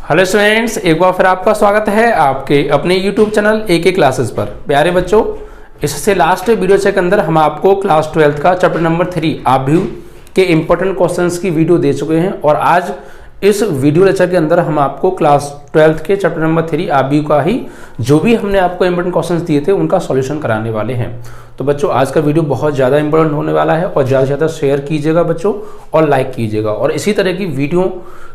Hello students, एक बार फिर आपका स्वागत है आपके अपने YouTube चैनल AK क्लासेस पर। प्यारे बच्चों, इससे लास्ट वीडियो के अंदर हम आपको क्लास 12 का चैप्टर नंबर 3 आव्यूह के इंपॉर्टेंट क्वेश्चंस की वीडियो दे चुके हैं और आज इस वीडियो लेक्चर के अंदर हम आपको क्लास 12 के चैप्टर नंबर 3 आव्यूह का ही जो भी हमने आपको इंपॉर्टेंट क्वेश्चंस दिए थे उनका सॉल्यूशन कराने वाले हैं। तो बच्चों, आज का वीडियो बहुत ज़्यादा इंपॉर्टेंट होने वाला है और ज़्यादा से ज़्यादा शेयर कीजिएगा बच्चों और लाइक कीजिएगा। और इसी तरह की वीडियो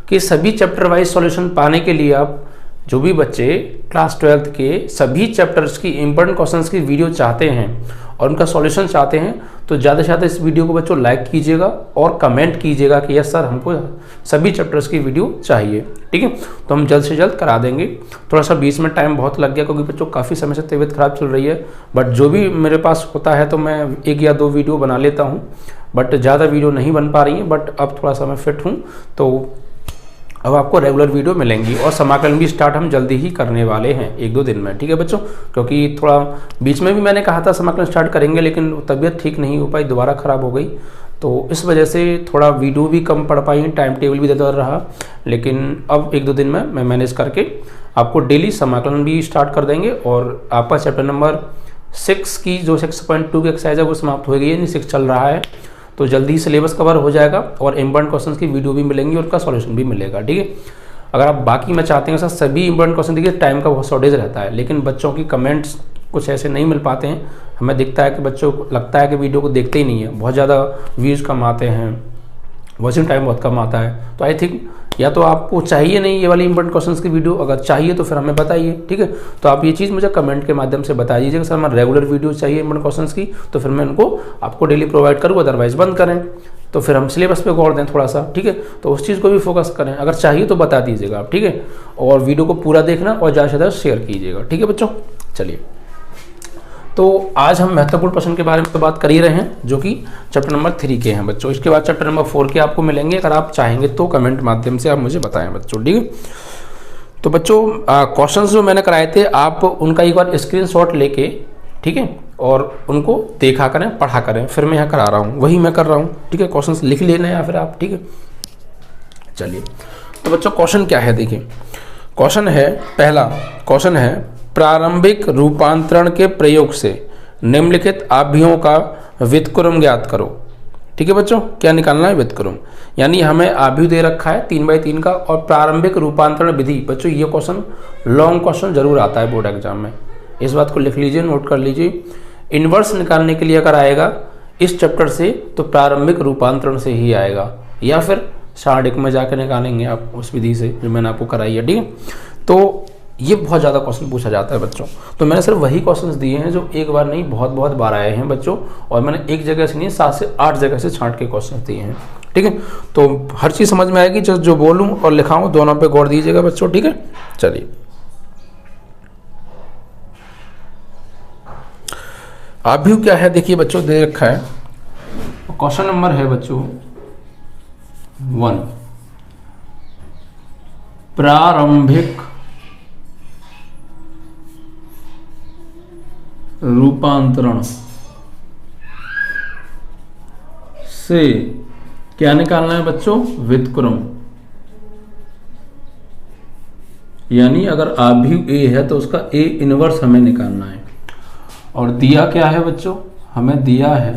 के सभी चैप्टर वाइज सॉल्यूशन पाने के लिए आप जो भी बच्चे क्लास 12 के सभी चैप्टर्स की इंपॉर्टेंट क्वेश्चंस की वीडियो चाहते हैं और उनका सॉल्यूशन चाहते हैं तो ज़्यादा से ज़्यादा इस वीडियो को बच्चों लाइक कीजिएगा और कमेंट कीजिएगा कि यस सर, हमको सभी चैप्टर्स की वीडियो चाहिए। ठीक है, तो हम जल्द से जल्द करा देंगे। थोड़ा सा बीच में टाइम बहुत लग गया क्योंकि बच्चों काफ़ी समय से तबीयत खराब चल रही है, बट जो भी मेरे पास होता है तो मैं 1 या 2 वीडियो बना लेता हूँ, बट ज़्यादा वीडियो नहीं बन पा रही है। बट अब थोड़ा सा मैं फिट हूँ तो अब आपको रेगुलर वीडियो मिलेंगी और समाकलन भी स्टार्ट हम जल्दी ही करने वाले हैं 1-2 दिन में। ठीक है बच्चों, क्योंकि थोड़ा बीच में भी मैंने कहा था समाकलन स्टार्ट करेंगे लेकिन तबीयत ठीक नहीं हो पाई, दोबारा ख़राब हो गई, तो इस वजह से थोड़ा वीडियो भी कम पढ़ पाई, टाइम टेबल भी देता रहा। लेकिन अब 1-2 दिन में मैं मैनेज करके आपको डेली समाकलन भी स्टार्ट कर देंगे और आपका चैप्टर नंबर 6 की जो 6.2 की एक्सरसाइज है वो समाप्त हो गई है, 6 चल रहा है, तो जल्दी ही सिलेबस कवर हो जाएगा और इंपॉर्टेंट क्वेश्चंस की वीडियो भी मिलेंगी और उसका सॉल्यूशन भी मिलेगा। ठीक है, अगर आप बाकी में चाहते हैं सर सभी इंपॉर्टेंट क्वेश्चन, देखिए टाइम का बहुत शॉर्टेज रहता है लेकिन बच्चों की कमेंट्स कुछ ऐसे नहीं मिल पाते हैं। हमें दिखता है कि बच्चों को लगता है कि वीडियो को देखते ही नहीं है, बहुत ज़्यादा व्यूज़ कम आते हैं, वॉचिंग टाइम बहुत कम आता है। तो आई थिंक या तो आपको चाहिए नहीं ये वाली इंपॉर्टेंट क्वेश्चंस की वीडियो, अगर चाहिए तो फिर हमें बताइए। ठीक है, तो आप ये चीज़ मुझे कमेंट के माध्यम से बता दीजिएगा सर हमें रेगुलर वीडियो चाहिए इंपॉर्टेंट क्वेश्चंस की, तो फिर मैं उनको आपको डेली प्रोवाइड करूँ, अदरवाइज बंद करें तो फिर हम सिलेबस पे गौर दें थोड़ा सा। ठीक है, तो उस चीज़ को भी फोकस करें, अगर चाहिए तो बता दीजिएगा आप। ठीक है, और वीडियो को पूरा देखना और ज़्यादा से ज़्यादा शेयर कीजिएगा। ठीक है बच्चों, चलिए तो आज हम महत्वपूर्ण प्रश्न के बारे में तो बात कर ही रहे हैं जो कि चैप्टर नंबर 3 के हैं बच्चों। इसके बाद चैप्टर नंबर 4 के आपको मिलेंगे, अगर आप चाहेंगे तो कमेंट माध्यम से आप मुझे बताएं बच्चों। ठीक है, तो बच्चों क्वेश्चंस जो मैंने कराए थे आप उनका एक बार स्क्रीनशॉट लेके, ठीक है, और उनको देखा करें, पढ़ा करें। फिर मैं यहाँ करा रहा हूँ, वही मैं कर रहा हूँ। ठीक है, क्वेश्चंस लिख लेना या फिर आप। ठीक है, चलिए तो बच्चों क्वेश्चन क्या है, देखिए क्वेश्चन है, पहला क्वेश्चन है प्रारंभिक रूपांतरण के प्रयोग से निम्नलिखित आव्यूहों का व्युत्क्रम ज्ञात करो। ठीक है बच्चों, क्या निकालना है? व्युत्क्रम, यानी हमें आव्यूह दे रखा है 3/3 का और प्रारंभिक रूपांतरण विधि। बच्चों ये क्वेश्चन लॉन्ग क्वेश्चन जरूर आता है बोर्ड एग्जाम में, इस बात को लिख लीजिए, नोट कर लीजिए। इन्वर्स निकालने के लिए अगर आएगा इस चैप्टर से तो प्रारंभिक रूपांतरण से ही आएगा, या फिर सारणिक में जाकर निकालेंगे आप उस विधि से जो मैंने आपको कराई है। ठीक है, तो ये बहुत ज़्यादा क्वेश्चन पूछा जाता है बच्चों, तो मैंने सिर्फ वही क्वेश्चंस दिए हैं जो एक बार नहीं बहुत बार आए हैं बच्चों, और मैंने एक जगह से नहीं 7 से 8 जगह से छांट के क्वेश्चन दिए हैं। ठीक है, तो हर चीज़ समझ में आएगी, जो बोलूँ और लिखाऊँ दोनों पे गौर दीजिएगा बच्चों। ठीक है, चलिए आव्यूह क्या है देखिए बच्चों, दे रखा है, क्वेश्चन नंबर है बच्चों 1, प्रारंभिक रूपांतरण से क्या निकालना है बच्चों? व्युत्क्रम, यानी अगर आव्यूह ए है तो उसका ए इनवर्स हमें निकालना है। और दिया क्या है बच्चों? हमें दिया है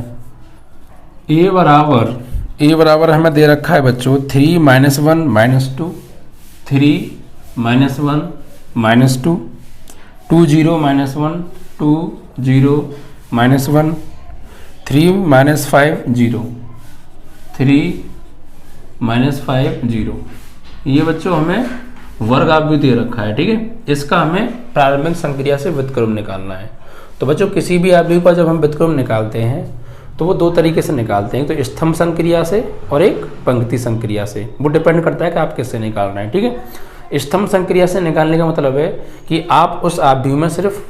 ए बराबर हमें दे रखा है बच्चों 3 - 1 - 2, 3 - 1 - 2, 2 0 - 1 2 0 - 1 3 - 5 0 3 - 5 0। ये बच्चों हमें वर्ग आव्यूह दे रखा है। ठीक है, इसका हमें प्रारंभिक संक्रिया से व्युत्क्रम निकालना है। तो बच्चों किसी भी आव्यूह का जब हम व्युत्क्रम निकालते हैं तो वो 2 तरीके से निकालते हैं, तो स्तंभ संक्रिया से और एक पंक्ति संक्रिया से, वो डिपेंड करता है कि आप किससे निकाल रहे हैं। ठीक है, स्तंभ संक्रिया से निकालने का मतलब है कि आप उस आव्यूह में सिर्फ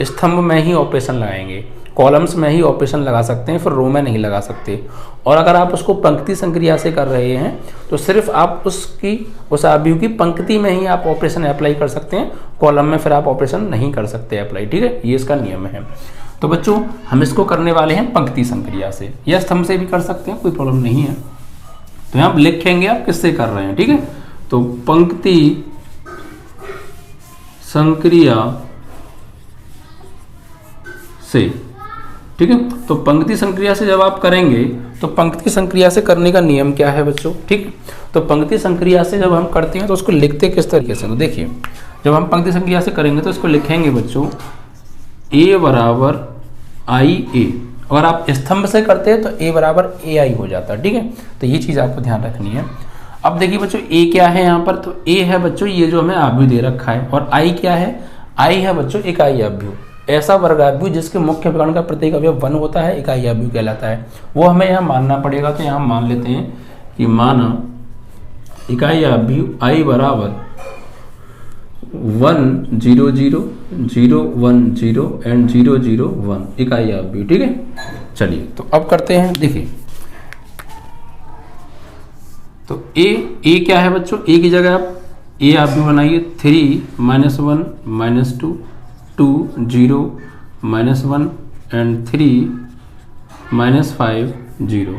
स्तंभ में ही ऑपरेशन लगाएंगे, कॉलम्स में ही ऑपरेशन लगा सकते हैं, फिर रो में नहीं लगा सकते। और अगर आप उसको पंक्ति संक्रिया से कर रहे हैं तो सिर्फ आप उस आव्यूह की पंक्ति में ही आप ऑपरेशन अप्लाई कर सकते हैं, कॉलम में फिर आप ऑपरेशन नहीं कर सकते अप्लाई। ठीक है, ये इसका नियम है। तो बच्चों हम इसको करने वाले हैं पंक्ति संक्रिया से, या स्तंभ से भी कर सकते हैं, कोई प्रॉब्लम नहीं है। तो यहाँ लिखेंगे आप किससे कर रहे हैं। ठीक है, तो पंक्ति संक्रिया से, ठीक है। तो पंक्ति संक्रिया से जब आप करेंगे तो पंक्ति संक्रिया से करने का नियम क्या है बच्चों, ठीक। तो पंक्ति संक्रिया से जब हम करते हैं तो उसको लिखते किस तरीके से, तो देखिए जब हम पंक्ति संक्रिया से करेंगे तो इसको लिखेंगे बच्चों a बराबर आई ए। अगर आप स्तंभ से करते हैं तो a बराबर ए आई हो जाता है, ठीक है। तो ये चीज़ आपको ध्यान रखनी है। अब देखिए बच्चों a क्या है यहाँ पर, तो a है बच्चों ये जो हमें आव्यूह दे रखा है, और i क्या है, i है बच्चों इकाई आव्यूह। ऐसा वर्गाव्यूह जिसके मुख्य विकर्ण का प्रत्येक अवयव 1 होता है इकाई आव्यूह कहलाता है, वो हमें यहाँ मानना पड़ेगा। तो यहाँ मान लेते हैं कि माना इकाई आव्यूह i बराबर 1 0 0 0 1 0 एंड 0 0 1 इकाई आव्यूह, ठीक है। चलिए तो अब करते हैं, देखिए तो a क्या है बच्चों, a की जगह आप a आव्यूह बनाइए 3 -1 -2 2 0 -1 एंड 3 -5 0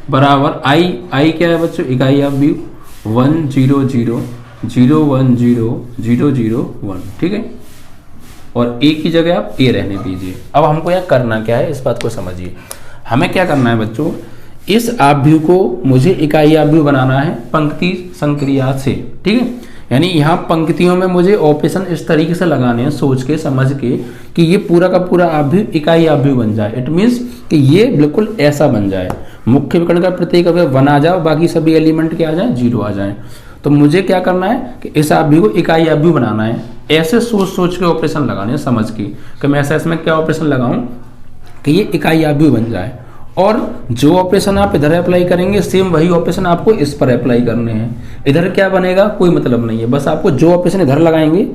बराबर i क्या है बच्चों, इकाई आव्यूह 1 0 0 0 1 0 0 0 1, ठीक है। और a की जगह आप a रहने दीजिए। अब हमको यहाँ करना क्या है, इस बात को समझिए। हमें क्या करना है बच्चों, इस आव्यूह को मुझे इकाई आव्यूह बनाना है पंक्ति संक्रिया से, ठीक है। यानी यहाँ पंक्तियों में मुझे ऑपरेशन इस तरीके से लगाने हैं, सोच के समझ के कि ये पूरा का पूरा आव्यूह इकाई आव्यूह बन जाए। इट मीन्स कि ये बिल्कुल ऐसा बन जाए, मुख्य विकर्ण का प्रत्येक अवयव 1 आ जाए, बाकी सभी एलिमेंट क्या आ जाए, 0 आ जाए। तो मुझे क्या करना है कि इस आव्यूह को इकाई आव्यूह बनाना है। ऐसे सोच के ऑपरेशन लगाने हैं, समझ के कि मैं ऐसा इसमें क्या ऑपरेशन लगाऊं कि ये इकाई आव्यूह बन जाए। और जो ऑपरेशन आप इधर अप्लाई करेंगे सेम वही ऑपरेशन आपको इस पर अप्लाई करने हैं। इधर क्या बनेगा कोई मतलब नहीं है, बस आपको जो ऑपरेशन इधर लगाएंगे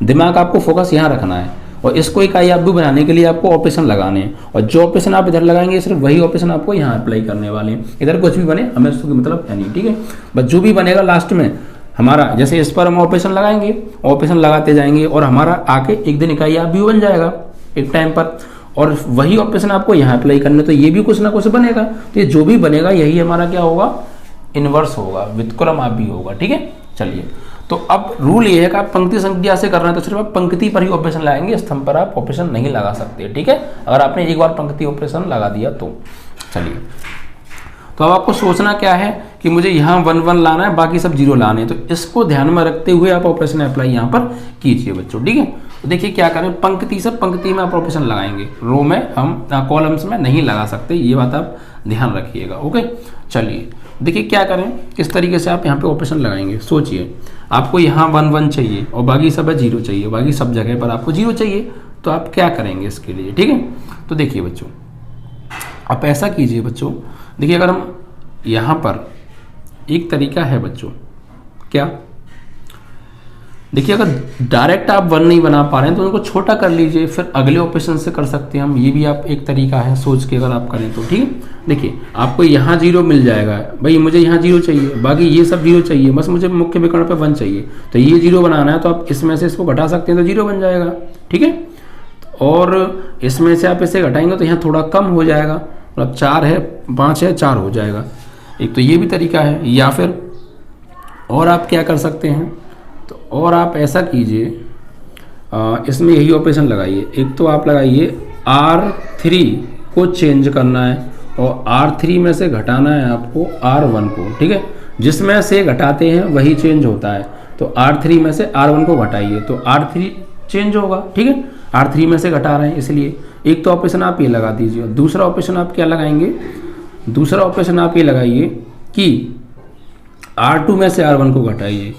दिमाग आपको फोकस यहाँ रखना है, और इसको इकाई आव्यूह बनाने के लिए आपको ऑपरेशन लगाने हैं। और जो ऑपरेशन आप इधर लगाएंगे सिर्फ वही ऑपरेशन आपको यहाँ अप्लाई करने वाले हैं। इधर कुछ भी बने हमें उसको मतलब है नहीं, ठीक है। बस जो भी बनेगा लास्ट में हमारा, जैसे इस पर हम ऑपरेशन लगाएंगे, ऑपरेशन लगाते जाएंगे और हमारा आके एक दिन इकाई आव्यूह बन जाएगा एक टाइम पर, और वही ऑपरेशन आपको यहाँ अप्लाई करने, तो ये भी कुछ ना कुछ बनेगा। तो ये जो भी बनेगा यही हमारा क्या होगा, इनवर्स होगा, व्युत्क्रम आव्यूह होगा, ठीक है। चलिए तो अब रूल ये है कि आप पंक्ति संक्रिया से कर रहे हैं तो सिर्फ आप पंक्ति पर ही ऑपरेशन लगाएंगे, स्तंभ पर आप ऑपरेशन नहीं लगा सकते, ठीक है। अगर आपने एक बार पंक्ति ऑपरेशन लगा दिया तो। चलिए तो अब आपको सोचना क्या है कि मुझे यहाँ 1 1 लाना है, बाकी सब 0 लाने हैं। तो इसको ध्यान में रखते हुए आप ऑपरेशन अप्लाई यहाँ पर कीजिए बच्चों, ठीक है। तो देखिए क्या करें, पंक्ति से पंक्ति में आप ऑपरेशन लगाएंगे, रो में हम कॉलम्स में नहीं लगा सकते, ये बात आप ध्यान रखिएगा, ओके। चलिए देखिए क्या करें, किस तरीके से आप यहाँ पे ऑपरेशन लगाएंगे। सोचिए आपको यहाँ 1 1 चाहिए और बाकी सब 0 चाहिए, बाकी सब जगह पर आपको 0 चाहिए, तो आप क्या करेंगे इसके लिए, ठीक है। तो देखिए बच्चों आप ऐसा कीजिए बच्चों, देखिए अगर हम यहाँ पर एक तरीका है बच्चों, क्या देखिए अगर डायरेक्ट आप 1 नहीं बना पा रहे हैं तो उनको छोटा कर लीजिए, फिर अगले ऑपरेशन से कर सकते हैं हम, ये भी आप एक तरीका है सोच के अगर आप करें तो, ठीक है। देखिए आपको यहाँ 0 मिल जाएगा, भाई मुझे यहाँ 0 चाहिए, बाकी ये सब 0 चाहिए, बस मुझे मुख्य विकर्ण पे 1 चाहिए, तो ये 0 बनाना है, तो आप इसमें से इसको घटा सकते हैं तो 0 बन जाएगा, ठीक है। और इसमें से आप इसे घटाएंगे तो यहाँ थोड़ा कम हो जाएगा, मतलब 4 है 5 है 4 हो जाएगा, एक तो ये भी तरीका है। या फिर और आप क्या कर सकते हैं, तो और आप ऐसा कीजिए, इसमें यही ऑपरेशन लगाइए। एक तो आप लगाइए R3 को चेंज करना है और R3 में से घटाना है आपको R1 को, ठीक है। जिसमें से घटाते हैं वही चेंज होता है, तो R3 में से R1 को घटाइए तो R3 चेंज होगा, ठीक है। R3 में से घटा रहे हैं इसलिए एक तो ऑपरेशन आप ये लगा दीजिए। और दूसरा ऑपरेशन आप क्या लगाएंगे, दूसरा ऑपरेशन आप ये लगाइए कि R2 में से R1 को घटाइए,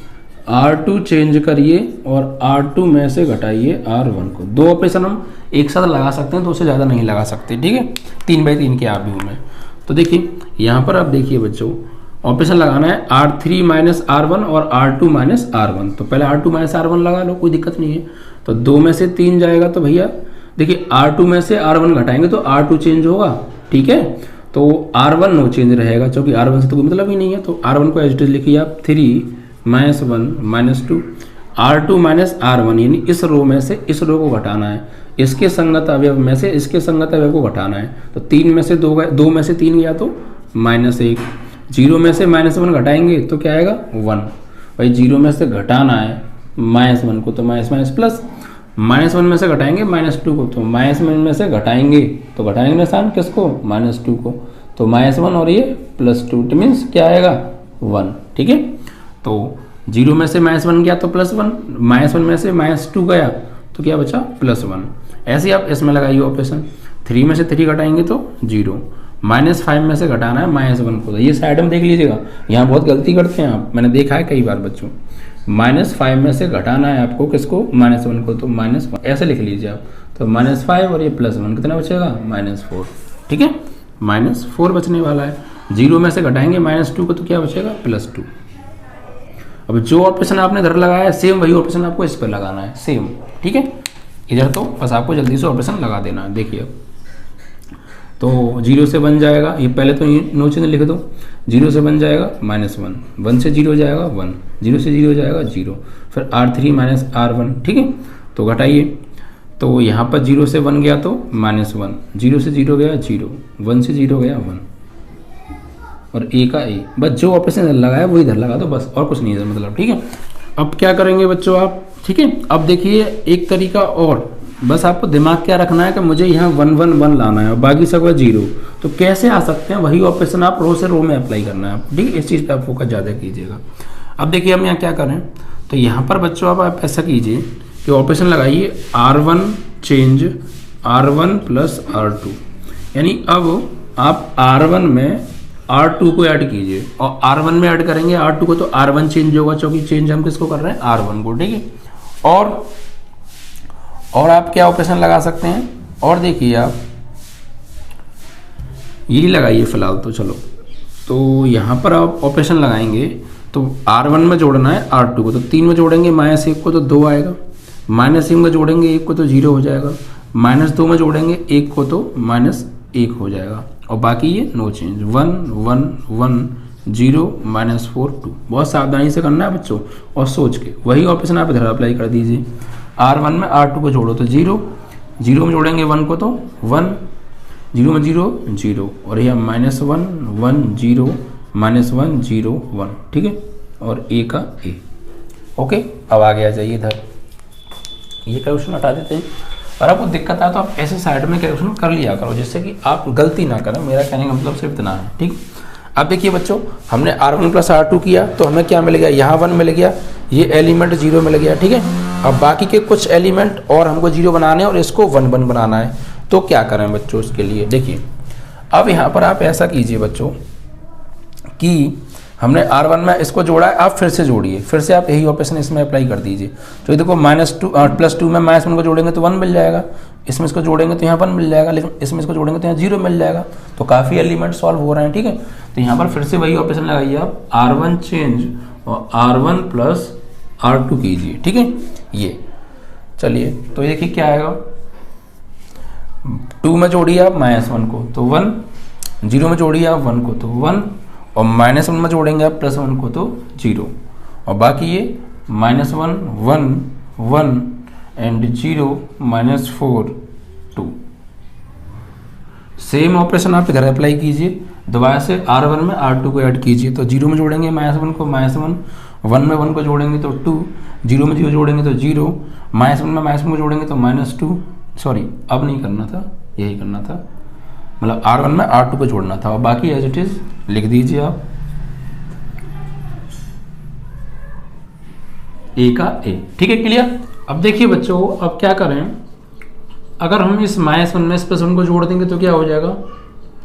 R2 चेंज करिए और R2 में से घटाइए R1 को। 2 ऑपरेशन हम एक साथ लगा सकते हैं, 2 से ज़्यादा नहीं लगा सकते, ठीक है। 3/3 के आव्यूह में। तो देखिए यहाँ पर आप देखिए बच्चों ऑपरेशन लगाना है R3 माइनस R1 और R2 माइनस R1। तो पहले R2 माइनस R1 लगा लो, कोई दिक्कत नहीं है। तो 2 में से 3 जाएगा तो भैया देखिए R2 में से R1 घटाएंगे तो R2 चेंज होगा, ठीक है। तो R1 नो चेंज रहेगा, क्योंकि R1 से तो कोई मतलब ही नहीं है। तो R1 को एज इट इज लिखिए आप 3 -1 -2 R2 माइनस R1, यानी इस रो में से इस रो को घटाना है, इसके संगत अवयव में से इसके संगत अवयव को घटाना है। तो 3 में से 2 गया, 2 में से 3 गया तो -1, 0 में से -1 घटाएंगे तो क्या आएगा 1। भाई 0 में से घटाना है -1 को, तो माइनस माइनस प्लस, -1 में से घटाएंगे -2 को, तो -1 में से घटाएंगे तो घटाएंगे निशान किसको, -2 को, तो -1 और ये +2, इट मीन्स क्या आएगा 1। ठीक है, तो 0 में से -1 गया तो +1, -1 में से -2 गया तो क्या बचा +1। ऐसे आप इसमें लगाइए ऑपरेशन, 3 में से 3 घटाएंगे तो 0, -5 में से घटाना है -1 को, तो ये साइड में देख लीजिएगा, यहाँ बहुत गलती करते हैं आप, मैंने देखा है कई बार बच्चों। -5 में से घटाना है आपको किसको, -1 को, तो -1 ऐसे लिख लीजिए आप, तो -5 और ये +1 कितना बचेगा -4। ठीक है, -4 बचने वाला है। 0 में से घटाएंगे -2 को तो क्या बचेगा +2। अब जो ऑपरेशन आपने इधर लगाया है सेम वही ऑपरेशन आपको इस पर लगाना है, सेम। ठीक है, इधर तो बस आपको जल्दी से ऑपरेशन लगा देना है। देखिए अब तो 0 से बन जाएगा, ये पहले तो नो चेंज लिख दो, 0 से बन जाएगा -1, 1 से 0 हो जाएगा 1, 0 से 0 हो जाएगा 0, फिर R3 - R1। ठीक है, तो घटाइए, तो यहाँ पर 0 से 1 गया तो -1, 0 से 0 गया 0, 1 से 0 गया 1, और A का A, बस जो ऑपरेशन लगाया वो इधर लगा दो बस, और कुछ नहीं है मतलब। ठीक है, अब क्या करेंगे बच्चों आप, ठीक है, अब देखिए एक तरीका और, बस आपको दिमाग क्या रखना है कि मुझे यहाँ 1 1 1 लाना है और बाकी सब 0, तो कैसे आ सकते हैं, वही ऑपरेशन आप रो से रो में अप्लाई करना है आपको। ठीक है, इस चीज़ पे आप फोकस ज़्यादा कीजिएगा। अब देखिए हम यहाँ क्या करें, तो यहाँ पर बच्चों आप ऐसा कीजिए कि ऑपरेशन लगाइए R1 चेंज R1 + R2, यानी अब आप R1 में R2 को ऐड कीजिए, और R1 में ऐड करेंगे R2 को तो R1 चेंज होगा, क्योंकि चेंज हम किसको कर रहे हैं, R1 को। ठीक है, और आप क्या ऑपरेशन लगा सकते हैं, और देखिए आप यही लगाइए फिलहाल तो, चलो तो यहाँ पर आप ऑपरेशन लगाएंगे तो R1 में जोड़ना है R2 को, तो 3 में जोड़ेंगे -1 को तो 2 आएगा, -1 में जोड़ेंगे 1 को तो 0 हो जाएगा, -2 में जोड़ेंगे 1 को तो -1 हो जाएगा, और बाकी ये नो चेंज, 1 1 1 0 -4 2। बहुत सावधानी से करना है बच्चों, और सोच के वही ऑपरेशन आप इधर अप्लाई कर दीजिए। R1 में R2 को जोड़ो तो 0, 0 में जोड़ेंगे 1 को तो 1, 0 में 0 0, और यह -1 1 0 -1 0 1। ठीक है, और A का A। ओके, अब आगे आ जाइए इधर, ये कैलकुलेशन हटा देते हैं। और आपको दिक्कत आए तो आप ऐसे साइड में कैलकुलेशन कर लिया करो, जिससे कि आप गलती ना करें, मेरा कहने का मतलब सिर्फ इतना है। ठीक, अब देखिए बच्चों, हमने R1 + R2 किया तो हमें क्या मिल गया, यहाँ 1 मिल गया, ये एलिमेंट 0 मिल गया। ठीक है, अब बाकी के कुछ एलिमेंट और हमको 0 बनाने हैं और इसको 1 1 बनाना है, तो क्या करें बच्चों इसके लिए। देखिए अब यहाँ पर आप ऐसा कीजिए बच्चों कि हमने R1 में इसको जोड़ा है, आप फिर से जोड़िए, फिर से आप यही ऑपरेशन इसमें अप्लाई कर दीजिए। तो ये देखो +2 में -1 को जोड़ेंगे तो 1 मिल जाएगा, इसमें इसको जोड़ेंगे तो यहाँ 1 मिल जाएगा, लेकिन इसमें इसको जोड़ेंगे तो यहाँ 0 मिल जाएगा, तो काफ़ी एलिमेंट सॉल्व हो रहे हैं। ठीक है, तो यहाँ पर फिर से वही ऑपरेशन लगाइए आप, R1 चेंज और R1 + R2 कीजिए। ठीक है, ये चलिए, तो ये देखिए क्या आएगा, 2 में जोड़िए आप -1 को तो 1, 0 में जोड़िए आप 1 को तो 1, और -1 में जोड़ेंगे आप +1 को तो 0, और बाकी ये -1 1 1 एंड 0 -4 2। सेम ऑपरेशन आप इधर अप्लाई कीजिए, दोबारा से R1 में R2 को ऐड कीजिए, तो 0 में जोड़ेंगे -1 को -1, 1 में 1 को जोड़ेंगे तो 2, 0 में 0 जोड़ेंगे तो 0, -1 में -1 को जोड़ेंगे तो -2, सॉरी अब नहीं करना था, यही करना था, मतलब R1 में R2 को जोड़ना था, और बाकी एज इट इज लिख दीजिए आप, A का A। ठीक है, क्लियर। अब देखिए बच्चों, अब क्या करें, अगर हम इस -1 में इस +1 को जोड़ देंगे तो क्या हो जाएगा,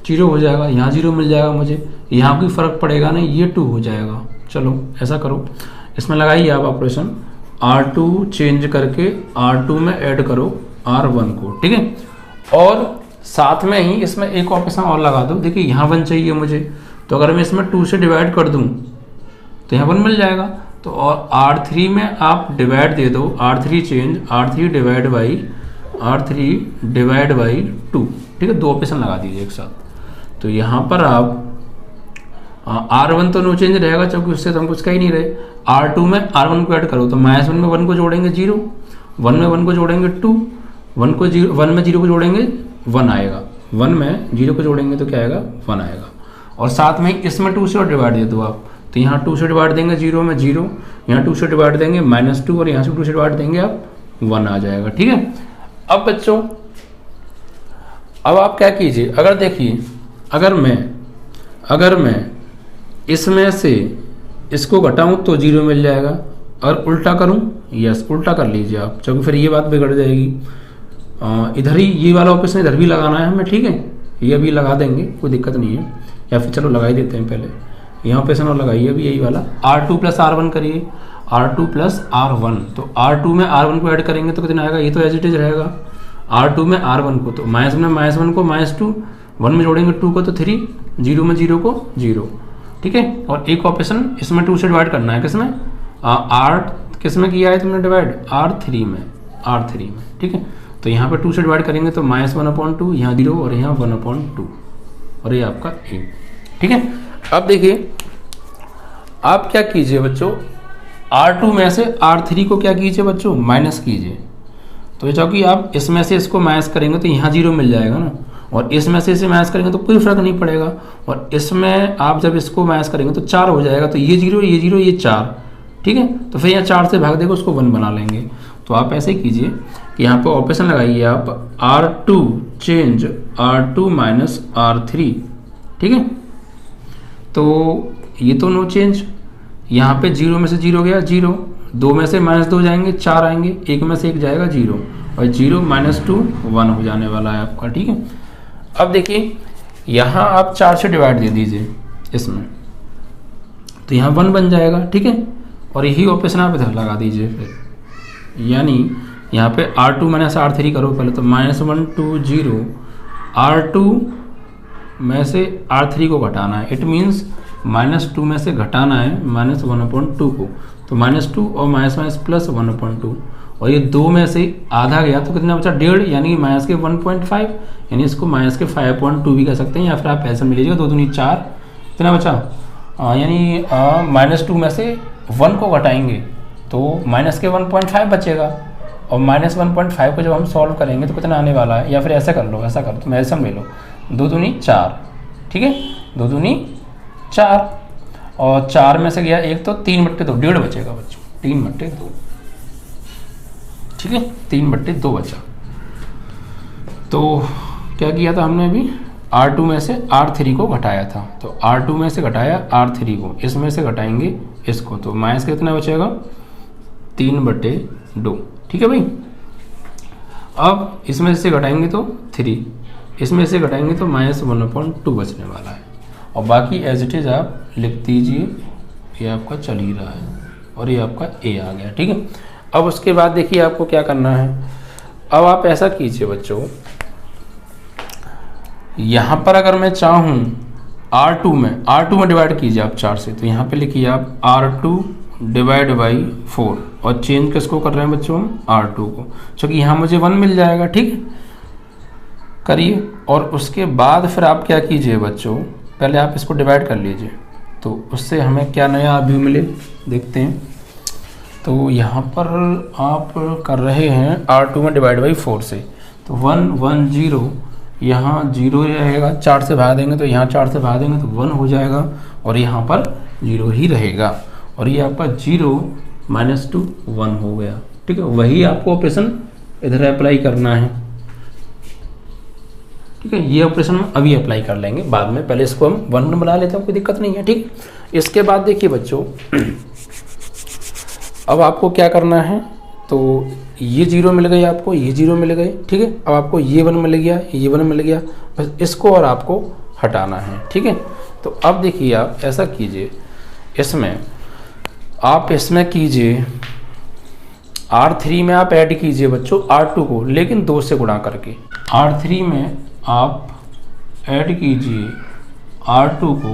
0 हो जाएगा, यहाँ 0 मिल जाएगा मुझे, यहाँ कोई फर्क पड़ेगा नहीं, ये 2 हो जाएगा। चलो ऐसा करो, इसमें लगाइए आप ऑपरेशन, R2 चेंज करके R2 में ऐड करो R1 को। ठीक है, और साथ में ही इसमें एक ऑपरेशन और लगा दो। देखिए यहाँ 1 चाहिए मुझे, तो अगर मैं इसमें 2 से डिवाइड कर दूं तो यहाँ 1 मिल जाएगा, तो और R3 में आप डिवाइड दे दो, R3 change R3 divide by 2। ठीक है, 2 ऑपरेशन लगा दीजिए एक साथ। तो यहाँ पर आप R1 तो नो चेंज रहेगा, क्योंकि उससे तो हम कुछ कह ही नहीं रहे। R2 में R1 को ऐड करो, तो -1 में 1 को जोड़ेंगे 0, 1 में 1 को जोड़ेंगे 2, 1 में 0 को जोड़ेंगे 1 आएगा, 1 में 0 को जोड़ेंगे तो क्या आएगा 1 आएगा, और साथ में इसमें 2 से और डिवाइड दे दो आप, तो यहाँ 2 से डिवाइड देंगे 0 में 0, यहाँ 2 से डिवाइड देंगे -2 और यहाँ से 2 से डिवाइड देंगे आप 1 आ जाएगा। ठीक है। अब बच्चों अब आप क्या कीजिए, अगर देखिए अगर मैं इसमें से इसको घटाऊं तो 0 मिल जाएगा, और उल्टा करूं, यस उल्टा कर लीजिए आप, क्योंकि फिर ये बात बिगड़ जाएगी। इधर ही ये वाला ऑप्शन इधर भी लगाना है हमें। ठीक है, ये अभी लगा देंगे, कोई दिक्कत नहीं है, या फिर चलो लगा ही देते हैं पहले। यहाँ ऑप्शन और लगाइए अभी यही वाला, R2 + R1 करिए, R2 + R1। तो R2 में R1 को ऐड करेंगे तो कितना आएगा, ये तो एज इट इज रहेगा। R2 में R1 को तो -1 को -2, 1 में जोड़ेंगे 2 को तो 3, 0 में 0 को 0। ठीक है। और एक ऑपरेशन इसमें 2 से डिवाइड करना है, किसमें किस में किया है तुमने डिवाइड, R3 में। ठीक है। तो यहाँ पे 2 से डिवाइड करेंगे तो -1/2, यहाँ 0 और यहाँ 1/2, और ये आपका A। ठीक है। अब देखिए आप क्या कीजिए बच्चों, R2 में से R3 को क्या कीजिए बच्चों, माइनस कीजिए। तो चूँकि आप इसमें से इसको माइनस करेंगे तो यहाँ 0 मिल जाएगा ना, और इसमें से इसे माइनस करेंगे तो कोई फर्क नहीं पड़ेगा, और इसमें आप जब इसको माइनस करेंगे तो 4 हो जाएगा। तो ये 0 ये 4। ठीक है। तो फिर यहाँ 4 से भाग देगा, उसको 1 बना लेंगे। तो आप ऐसे ही कीजिए कि यहाँ पे ऑपरेशन लगाइए आप, R2 चेंज R2 - R3। ठीक है। तो ये तो नो चेंज, यहाँ पे 0 में से 0 गया 0, 2 में से -2 जाएंगे 4 आएंगे, 1 में से 1 जाएगा 0, और 0 - 2 1 हो जाने वाला है आपका। ठीक है। अब देखिए यहाँ आप 4 से डिवाइड दे दीजिए इसमें, तो यहाँ 1 बन जाएगा। ठीक है। और यही ऑपरेशन आप इधर लगा दीजिए फिर, यानी यहाँ पे R2 - R3 करो पहले, तो -1 2 0, R2 में से R3 को घटाना है, इट मीन्स -2 में से घटाना है -1/2 को, तो -2 और -1/2, और ये 2 में से आधा गया तो कितना बचा, 1.5, यानी -1.5, यानी इसको -5.2 भी कह सकते हैं, या फिर आप ऐसा मिल लीजिएगा 2 दूनी 4, कितना बचा, यानी -2 में से 1 को घटाएंगे तो -1.5 बचेगा, और -1.5 को जब हम सॉल्व करेंगे तो कितना आने वाला है, या फिर ऐसा कर लो, ऐसा कर, तुम ऐसा ले लो, 2 दूनी 4। ठीक है। 2 दूनी 4, और 4 में से गया 1 तो 3/2, 1.5 बचेगा बच्चों, 3/2। ठीक है। 3/2 बचा। तो क्या किया था हमने अभी, R2 में से R3 को घटाया था, तो R2 में से घटाया R3 को, इसमें से घटाएंगे इसको, तो माइनस कितना बचेगा, 3/2। ठीक है भाई। अब इसमें से घटाएंगे तो 3, इसमें से घटाएंगे तो -1/2 बचने वाला है, और बाकी एज इट इज आप लिख दीजिए, ये आपका चल ही रहा है, और ये आपका A आ गया। ठीक है। अब उसके बाद देखिए आपको क्या करना है, अब आप ऐसा कीजिए बच्चों, यहाँ पर अगर मैं चाहूँ R2 में डिवाइड कीजिए आप 4 से, तो यहाँ पे लिखिए आप R2 / 4, और चेंज किसको कर रहे हैं बच्चों, हम R2 को, क्योंकि यहाँ मुझे 1 मिल जाएगा। ठीक है। करिए, और उसके बाद फिर आप क्या कीजिए बच्चों, पहले आप इसको डिवाइड कर लीजिए, तो उससे हमें क्या नया व्यू मिले देखते हैं। तो यहाँ पर आप कर रहे हैं R2 में डिवाइड बाई 4 से, तो 1 1 0, यहाँ 0 रहेगा, 4 से भाग देंगे तो यहाँ 4 से भाग देंगे तो 1 हो जाएगा, और यहाँ पर 0 ही रहेगा, और ये आपका 0 - 2 1 हो गया। ठीक है। वही आपको ऑपरेशन इधर अप्लाई करना है। ठीक है। ये ऑपरेशन हम अभी अप्लाई कर लेंगे बाद में, पहले इसको हम 1 बना लेते हैं, कोई दिक्कत नहीं है। ठीक। इसके बाद देखिए बच्चों, अब आपको क्या करना है, तो ये 0 मिल गए आपको, ये 0 मिल गए। ठीक है। अब आपको ये 1 मिल गया, ये 1 मिल गया, बस इसको और आपको हटाना है। ठीक है। तो अब देखिए आप ऐसा कीजिए, इसमें कीजिए R3 में आप ऐड कीजिए बच्चों R2 को, लेकिन 2 से गुणा करके। R3 में आप ऐड कीजिए R2 को,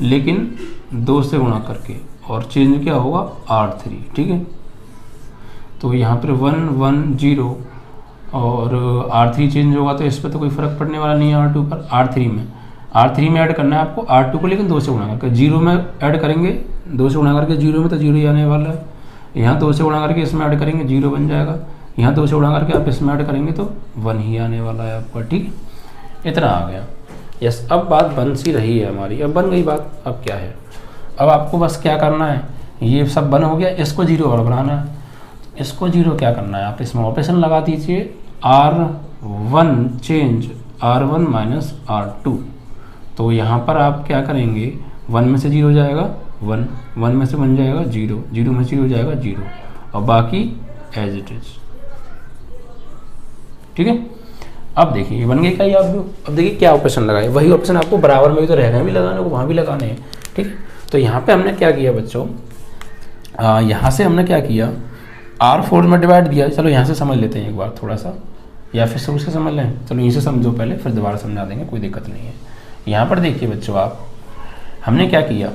लेकिन 2 से गुणा करके, और चेंज क्या होगा, R3। ठीक है। तो यहाँ पर 1 1 0, और R3 चेंज होगा, तो इस पर तो कोई फर्क पड़ने वाला नहीं है R2 पर। R3 में ऐड करना है आपको R2 को, लेकिन 2 से गुणा करके। 0 में ऐड करेंगे 2 से गुणा करके, 0 में तो 0 ही आने वाला है, यहाँ 2 से गुणा करके इसमें ऐड करेंगे 0 बन जाएगा, यहाँ 2 से गुणा करके आप इसमें ऐड करेंगे तो 1 ही आने वाला है आपका। ठीक, इतना आ गया। यस, अब बात बन सी रही है हमारी, अब बन गई बात। अब क्या है, अब आपको बस क्या करना है, ये सब बन हो गया, इसको 0 और बनाना है। इसको 0 क्या करना है, आप इसमें ऑपरेशन लगा दीजिए, R1 change R1 minus R2। तो यहाँ पर आप क्या करेंगे, 1 में से 0 हो जाएगा 1, 1 में से बन जाएगा 0, 0 में से 0 हो जाएगा 0, और बाकी एज इट इज। ठीक है, अब देखिए ये बन गई क्या, आप अब देखिए क्या ऑपरेशन लगाए, वही ऑपरेशन आपको बराबर में भी तो रहेगा, भी लगाने को वहाँ भी लगाने हैं। ठीक है, तो यहाँ पे हमने क्या किया बच्चों, यहाँ से हमने क्या किया, R4 में डिवाइड दिया। चलो यहाँ से समझ लेते हैं एक बार थोड़ा सा, या फिर शुरू से समझ लें, चलो यहीं से समझो पहले, फिर दोबारा समझा देंगे, कोई दिक्कत नहीं है। यहाँ पर देखिए बच्चों, आप हमने क्या किया,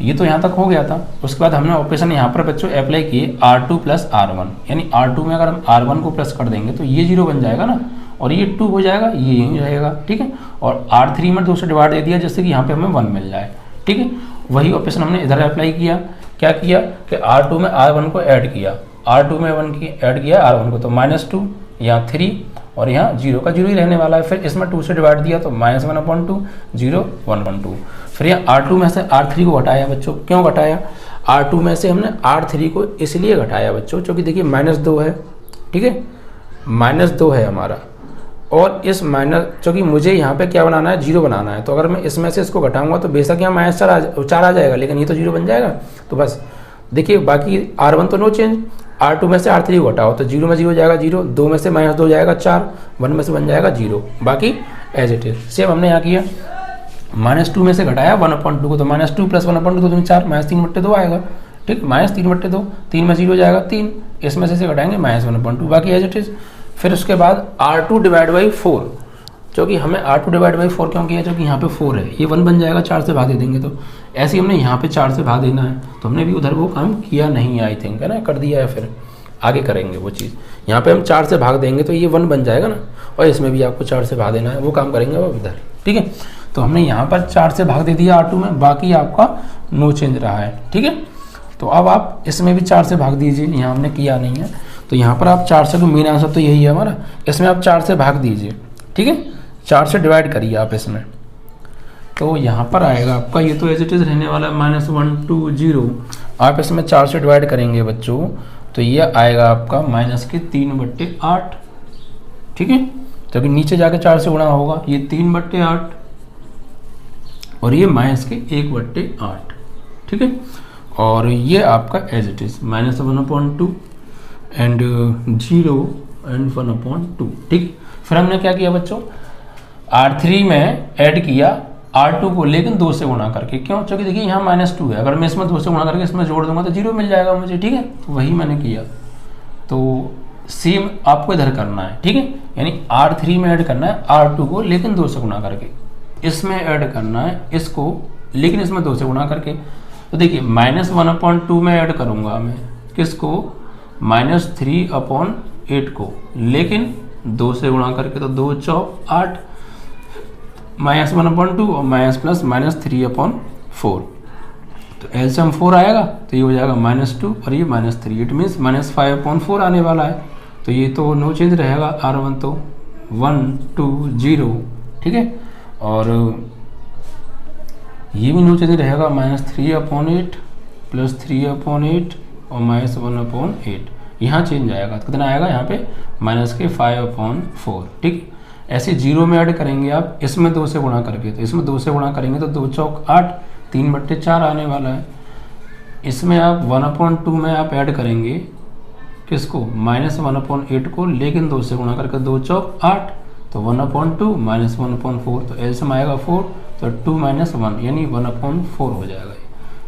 ये तो यहाँ तक हो गया था, उसके बाद हमने ऑपरेशन यहाँ पर बच्चों अप्लाई किए R2 प्लस R1, यानी R2 में अगर हम R1 को प्लस कर देंगे तो ये 0 बन जाएगा ना, और ये 2 हो जाएगा, ये यहीं रहेगा। ठीक है, और R3 में 2 से डिवाइड दे दिया, जैसे कि यहाँ पे हमें 1 मिल जाए। ठीक है, वही ऑपरेशन हमने इधर अप्लाई किया, क्या किया कि R2 में R1 को ऐड किया, R2 में 1 की ऐड किया R1 को, तो -2, यहाँ 3, और यहाँ 0 का 0 ही रहने वाला है। फिर इसमें 2 से डिवाइड दिया तो -1/2, 0, 1/2। फिर यहाँ R2 में से R3 को घटाया बच्चों, क्यों घटाया, R2 में से हमने R3 को इसलिए घटाया बच्चों, क्योंकि देखिए -2 है। ठीक है, -2 है हमारा, और इस माइनस, क्योंकि मुझे यहाँ पे क्या बनाना है, 0 बनाना है, तो अगर मैं इसमें से इसको घटाऊंगा तो बेशक यहाँ -4 आ जाएगा, लेकिन ये तो 0 बन जाएगा। तो बस देखिए, बाकी R1 तो नो चेंज, R2 में से R3 को घटाओ तो 0 में 0 हो जाएगा 0, 2 में से -2 हो जाएगा 4, 1 में से बन जाएगा 0, बाकी एज इट इज। सेम हमने यहाँ किया, -2 में से घटाया 1/2 को, तो -2 प्लस 1/2 तो 4, -3/2 आएगा। ठीक, -3/2, 3 में 0 हो जाएगा 3, इसमें से घटाएंगे -1/2, बाकी एज इट इज। फिर उसके बाद R2 डिवाइड बाई 4, क्योंकि हमें R2 डिवाइड बाई 4 क्यों किया, क्योंकि यहाँ पे 4 है, ये 1 बन जाएगा, 4 से भाग दे देंगे, तो ऐसे ही हमने यहाँ पे 4 से भाग देना है। तो हमने भी उधर वो काम किया नहीं है, आई थिंक, है ना, कर दिया है, फिर आगे करेंगे वो चीज़। यहाँ पे हम 4 से भाग देंगे तो ये 1 बन जाएगा ना, और इसमें भी आपको 4 से भाग देना है, वो काम करेंगे वो इधर। ठीक है, तो हमने यहाँ पर 4 से भाग दे दिया R2 में, बाकी आपका नो चेंज रहा है। ठीक है, तो अब आप इसमें भी 4 से भाग दीजिए, यहाँ हमने किया नहीं है, तो यहाँ पर आप 4 से, तो मेन आंसर तो यही है हमारा, इसमें आप 4 से भाग दीजिए। ठीक है, 4 से डिवाइड करिए आप इसमें, तो यहाँ पर आएगा आपका, ये तो एज इट इज रहने वाला है -120, आप इसमें 4 से डिवाइड करेंगे बच्चों, तो ये आएगा आपका -3/8। ठीक है, क्योंकि नीचे जाके 4 से गुणा होगा, ये 3/8 और ये -1/8। ठीक है, और ये आपका as it is -1/2 and 0 and 1/2। ठीक, फिर हमने क्या किया बच्चों, R3 में ऐड किया R2 को, लेकिन 2 से गुणा करके, क्यों, क्योंकि देखिए यहाँ -2 है, अगर मैं इसमें 2 से गुणा करके इसमें जोड़ दूंगा तो 0 मिल जाएगा मुझे। ठीक है, तो वही मैंने किया, तो सेम आपको इधर करना है। ठीक है, यानी R3 में ऐड करना है R2 को, लेकिन 2 से गुणा करके, इसमें ऐड करना है इसको, लेकिन इसमें 2 से गुणा करके। तो देखिए -1/2 में ऐड करूंगा मैं किसको, -3/8 को, लेकिन 2 से गुणा करके, तो 2 चौक 8, -1/2 और -3/4, तो एलसीएम 4 आएगा, तो ये हो जाएगा -2 और ये -3, इट मीन्स -5/4 आने वाला है। तो ये तो नो चेंज रहेगा, R1 तो 1 2 0। ठीक है, और ये भी नो चेंज रहेगा, -3/8 प्लस 3/8 और -1/8, यहाँ चेंज आएगा, तो कितना आएगा यहाँ पे -5/4। ठीक, ऐसे 0 में ऐड करेंगे आप, इसमें 2 से गुणा करके, तो इसमें 2 से गुणा करेंगे तो 2 चौक 8, 3/4 आने वाला है। इसमें आप 1/2 में आप ऐड करेंगे किसको, -1/8 को, लेकिन 2 से गुणा करके, 2 चौक 8, तो 1/2 -1/4, तो एलसीएम आएगा 4, तो 2 - 1 यानी 1/4 हो जाएगा,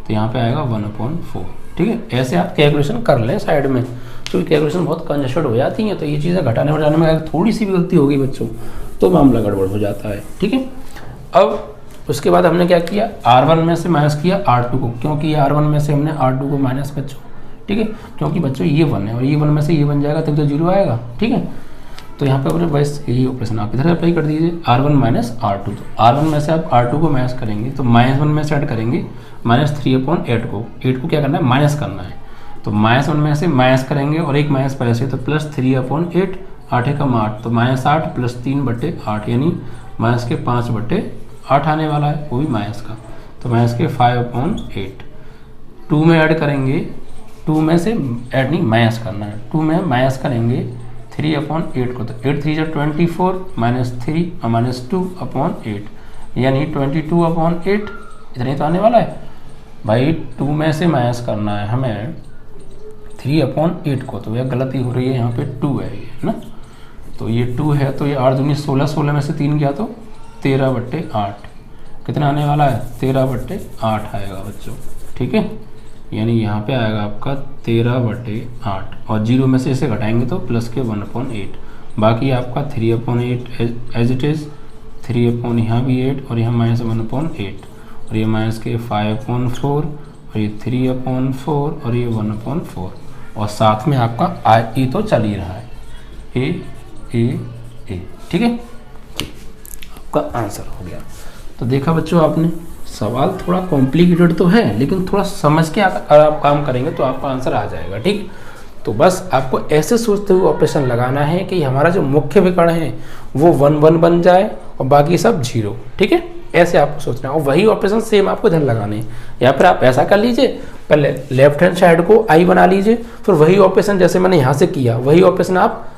तो यहाँ पे आएगा 1/4। ठीक है, ऐसे आप कैलकुलेशन कर लें साइड में, क्योंकि कैलकुलेशन बहुत कंजस्टेड हो जाती हैं, तो ये चीज़ें घटाने बढ़ाने में अगर थोड़ी सी भी गलती होगी बच्चों तो मामला गड़बड़ हो जाता है। ठीक है, अब उसके बाद हमने क्या किया, R1 में से माइनस किया R2 को, क्योंकि R1 में से हमने R2 को माइनस बच्चों। ठीक है, क्योंकि बच्चों ये 1 है और ये 1 में से ये बन जाएगा तब तो 0 आएगा। ठीक है, तो यहाँ पे अपने बस यही ऑपरेशन आप इधर अप्लाई कर दीजिए, R1 माइनस R2, तो R1 में से आप R2 को माइनस करेंगे तो -1 में से ऐड करेंगे -3/8 को, 8 को क्या करना है, माइनस करना है, तो -1 में से माइनस करेंगे और एक माइनस पहले से, तो +3/8, 8 एकम 8, तो -8 प्लस 3/8 यानी -5/8 आने वाला है, वो भी माइनस का। तो माइनस के 5/8। 2 में ऐड करेंगे, 2 में से ऐड नहीं माइनस करना है, 2 में माइनस करेंगे 3/8 को, तो 8 3 24 -3 और -2/8 यानी 22/8 इतना ही तो आने वाला है भाई। 2 में से माइनस करना है हमें 3/8 को, तो यह गलती हो रही है, यहाँ पे 2 है ये ना, तो ये 2 है, तो ये 8 दूनी 16, 16 में से 3 गया तो 13/8 कितना आने वाला है, 13/8 आएगा बच्चों, ठीक है। यानी यहाँ पे आएगा आपका 13/8 और 0 में से इसे घटाएंगे तो प्लस के 1/8, बाकी आपका 3/8 एज इट इज़, 3 यहाँ भी 8 और यहाँ -1/8 और ये माइनस के 5/4 और ये 3/4 और ये 1/4 और साथ में आपका ई तो चल ही रहा है, ए, ठीक है, आपका आंसर हो गया। तो देखा बच्चों आपने, सवाल थोड़ा कॉम्प्लिकेटेड तो है लेकिन थोड़ा समझ के अगर आप काम करेंगे तो आपका आंसर आ जाएगा, ठीक। तो बस आपको ऐसे सोचते हुए ऑपरेशन लगाना है कि हमारा जो मुख्य विकर्ण है वो 1 1 बन जाए और बाकी सब 0, ठीक है, ऐसे आपको सोचना है। और वही ऑपरेशन सेम आपको इधर लगाने हैं, या फिर आप ऐसा कर लीजिए, पहले लेफ्ट हैंड साइड को आई बना लीजिए, फिर वही ऑपरेशन जैसे मैंने यहाँ से किया वही ऑपरेशन आप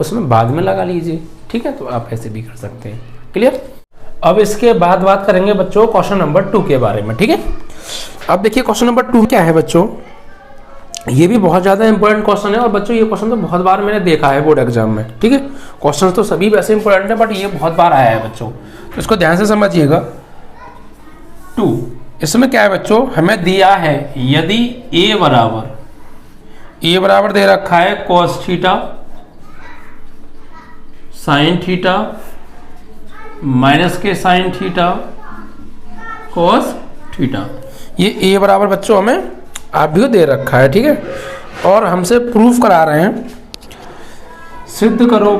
उसमें बाद में लगा लीजिए, ठीक है। तो आप ऐसे भी कर सकते हैं, क्लियर। अब इसके बाद बात करेंगे बच्चों क्वेश्चन नंबर 2 के बारे में, ठीक है। अब देखिए क्वेश्चन नंबर 2 क्या है बच्चों, ये भी बहुत ज़्यादा इंपॉर्टेंट क्वेश्चन है और बच्चों ये क्वेश्चन तो बहुत बार मैंने देखा है बोर्ड एग्जाम में, ठीक है। क्वेश्चन तो सभी वैसे इंपॉर्टेंट है बट ये बहुत बार आया है बच्चों, तो इसको ध्यान से समझिएगा। 2 इसमें क्या है बच्चों, हमें दिया है यदि ए बराबर दे रखा है cos theta sin theta minus के sin थीटा cos थीटा, ये ए बराबर बच्चों हमें आप भी दे रखा है, ठीक है। और हमसे प्रूफ करा रहे हैं, सिद्ध करो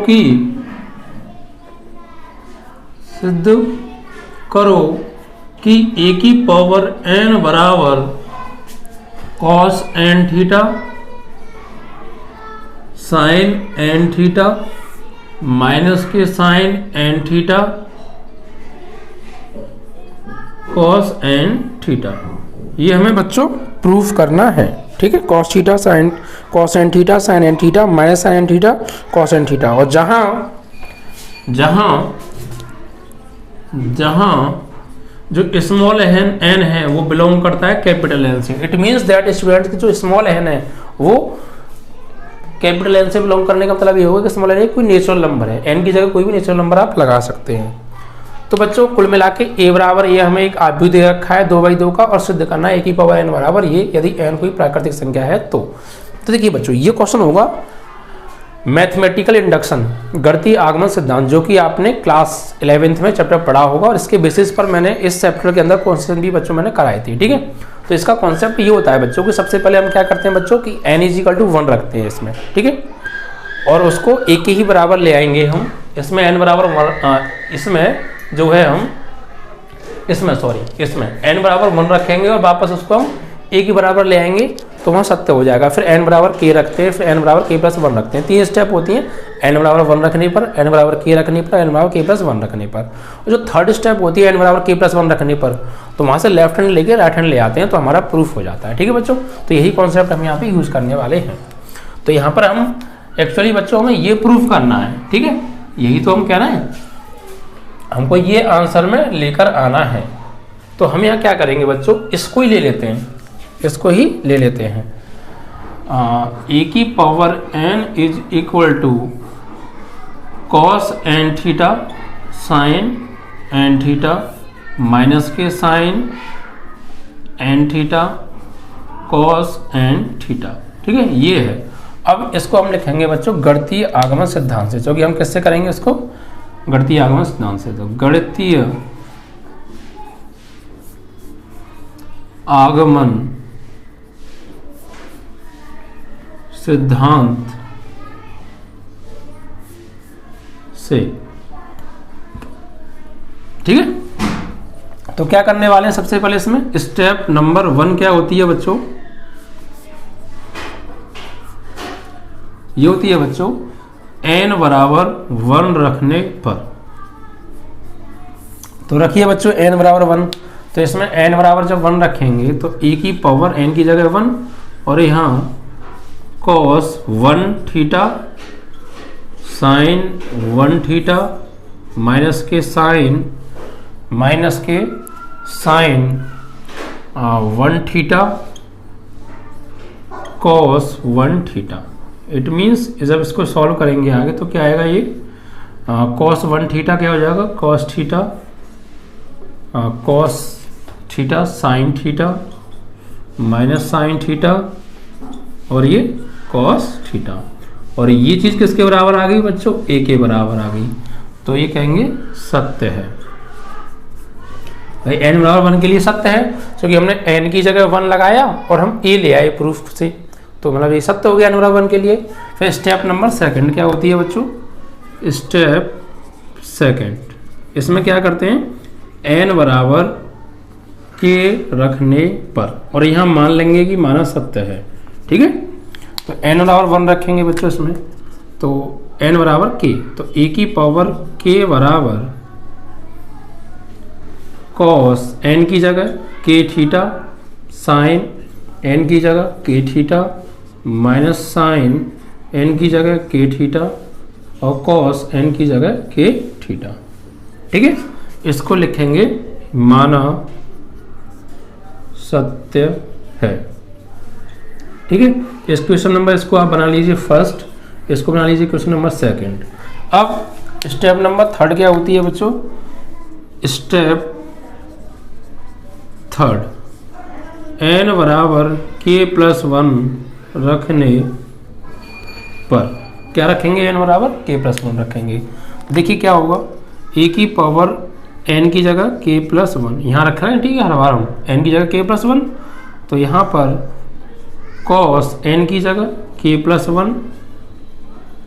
कि ए की पावर n बराबर cos n theta sin n theta minus के sin n theta cos n theta, ये हमें बच्चों प्रूफ करना है, ठीक है। cos theta cos n theta sin n theta minus sin n theta cos n theta, और जहां जो स्मॉल n है वो बिलोंग करता है कैपिटल n से, इट मीन्स दैट स्टूडेंट की जो स्मॉल n है वो कैपिटल n से बिलोंग करने का मतलब ये होगा कि स्मॉल n कोई नेचुरल नंबर है, n की जगह कोई भी नेचुरल नंबर आप लगा सकते हैं। तो बच्चों कुल मिला के a बराबर ये हमें एक आव्यूह दे रखा है 2/2 का, और सिद्ध करना है a की पावर n बराबर ये यदि n कोई प्राकृतिक संख्या है तो देखिए बच्चों ये क्वेश्चन होगा मैथमेटिकल इंडक्शन गणितीय आगमन सिद्धांत, जो कि आपने क्लास 11th में चैप्टर पढ़ा होगा, और इसके बेसिस पर मैंने इस चैप्टर के अंदर क्वेश्चन भी बच्चों मैंने कराए थे, ठीक है। तो इसका कॉन्सेप्ट ये होता है बच्चों कि सबसे पहले हम क्या करते हैं बच्चों कि n = 1 रखते हैं इसमें, ठीक है, और उसको a के ही बराबर ले आएंगे हम, इसमें n बराबर 1, इसमें जो है हम इसमें n बराबर 1 रखेंगे और वापस उसको हम a के बराबर ले आएंगे तो वहाँ सत्य हो जाएगा। फिर n बराबर k रखते हैं, फिर n बराबर k+1 रखते हैं, 3 स्टेप होती हैं, n बराबर 1 रखने पर, n बराबर k रखने पर, n बराबर k+1 रखने पर, और जो थर्ड स्टेप होती है n बराबर k+1 रखने पर, तो वहाँ से लेफ्ट हैंड लेके राइट हैंड ले आते हैं तो हमारा प्रूफ हो जाता है, ठीक है बच्चों। तो यही कॉन्सेप्ट हम यहाँ पे यूज़ करने वाले हैं। तो यहाँ पर हम एक्चुअली बच्चों हमें ये प्रूफ करना है, ठीक है, यही तो हम कह रहे हैं, हमको ये आंसर में लेकर आना है। तो हम यहाँ क्या करेंगे बच्चों, इसको ही ले लेते हैं, a की power n = cos n theta sin n theta minus के sin n theta cos n theta, ठीक है, ये है। अब इसको हम लिखेंगे बच्चों गणितीय आगमन सिद्धांत से, जो कि हम किससे करेंगे इसको, गणितीय आगमन सिद्धांत से। तो गणितीय आगमन सिद्धांत से, ठीक है। तो क्या करने वाले हैं सबसे पहले इसमें स्टेप नंबर 1 क्या होती है बच्चों, ये होती है बच्चों n बराबर 1 रखने पर। तो रखिए बच्चों n बराबर 1, तो इसमें n बराबर जब 1 रखेंगे तो e की पावर n की जगह 1 और यहाँ cos 1 theta sin 1 theta minus के sin 1 theta cos 1 theta. It means जब इसको सॉल्व करेंगे आगे तो क्या आएगा, ये cos 1 थीटा क्या हो जाएगा, cos theta sin theta minus sin theta और ये cos थीटा। और ये चीज़ किसके बराबर आ गई बच्चों, a के बराबर आ गई। तो ये कहेंगे सत्य है भाई, n बराबर 1 के लिए सत्य है क्योंकि हमने n की जगह 1 लगाया और हम a ले आए प्रूफ से, तो मतलब ये सत्य हो गया n बराबर 1 के लिए। फिर स्टेप नंबर सेकंड क्या होती है बच्चों, स्टेप सेकंड, इसमें क्या करते हैं n बराबर के रखने पर, और यहाँ मान लेंगे कि माना सत्य है, ठीक है। तो n बराबर 1 रखेंगे बच्चों इसमें, तो n बराबर k, तो a की पावर k बराबर cos n की जगह k थीटा sin n की जगह k theta minus sin n की जगह k थीटा और cos n की जगह k थीटा, ठीक है। इसको लिखेंगे माना सत्य है, ठीक है। इस क्वेश्चन नंबर इसको आप बना लीजिए फर्स्ट, इसको बना लीजिए क्वेश्चन नंबर सेकंड। अब स्टेप नंबर थर्ड क्या होती है बच्चों, स्टेप थर्ड, n बराबर k प्लस 1 रखने पर क्या रखेंगे, n बराबर k प्लस 1 रखेंगे। देखिए क्या होगा, a की पावर n की जगह k प्लस 1 यहाँ रख रहे हैं, ठीक है, हर बार हम n की जगह k प्लस 1, तो यहाँ पर cos n की जगह k प्लस 1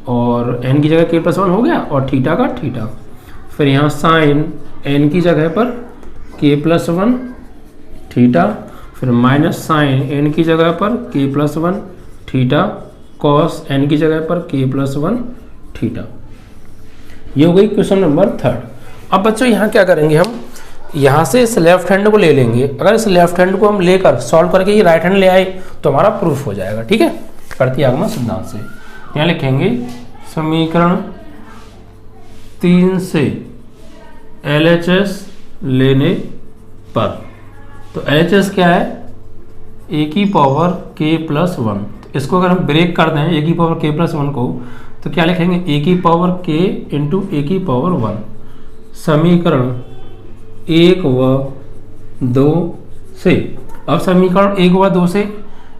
और n की जगह k प्लस 1 हो गया और थीटा का थीटा, फिर यहाँ sin n की जगह पर k प्लस 1 थीटा, फिर माइनस sin n की जगह पर k plus 1 theta cos n की जगह पर k प्लस 1 थीटा। ये हो गई क्वेश्चन नंबर थर्ड। अब बच्चों यहाँ क्या करेंगे, हम यहाँ से इस लेफ्ट हैंड को ले लेंगे, अगर इस लेफ्ट हैंड को हम लेकर सॉल्व करके ये राइट हैंड ले आए तो हमारा प्रूफ हो जाएगा, ठीक है, करती आगमन सिद्धांत से। यहाँ लिखेंगे समीकरण 3 से LHS लेने पर, तो LHS क्या है, a की पावर k प्लस 1, तो इसको अगर हम ब्रेक कर दें a की पावर k प्लस 1 को, तो क्या लिखेंगे a की पावर k इंटू a की पावर 1, समीकरण 1 व 2 से। अब समीकरण 1 व 2 से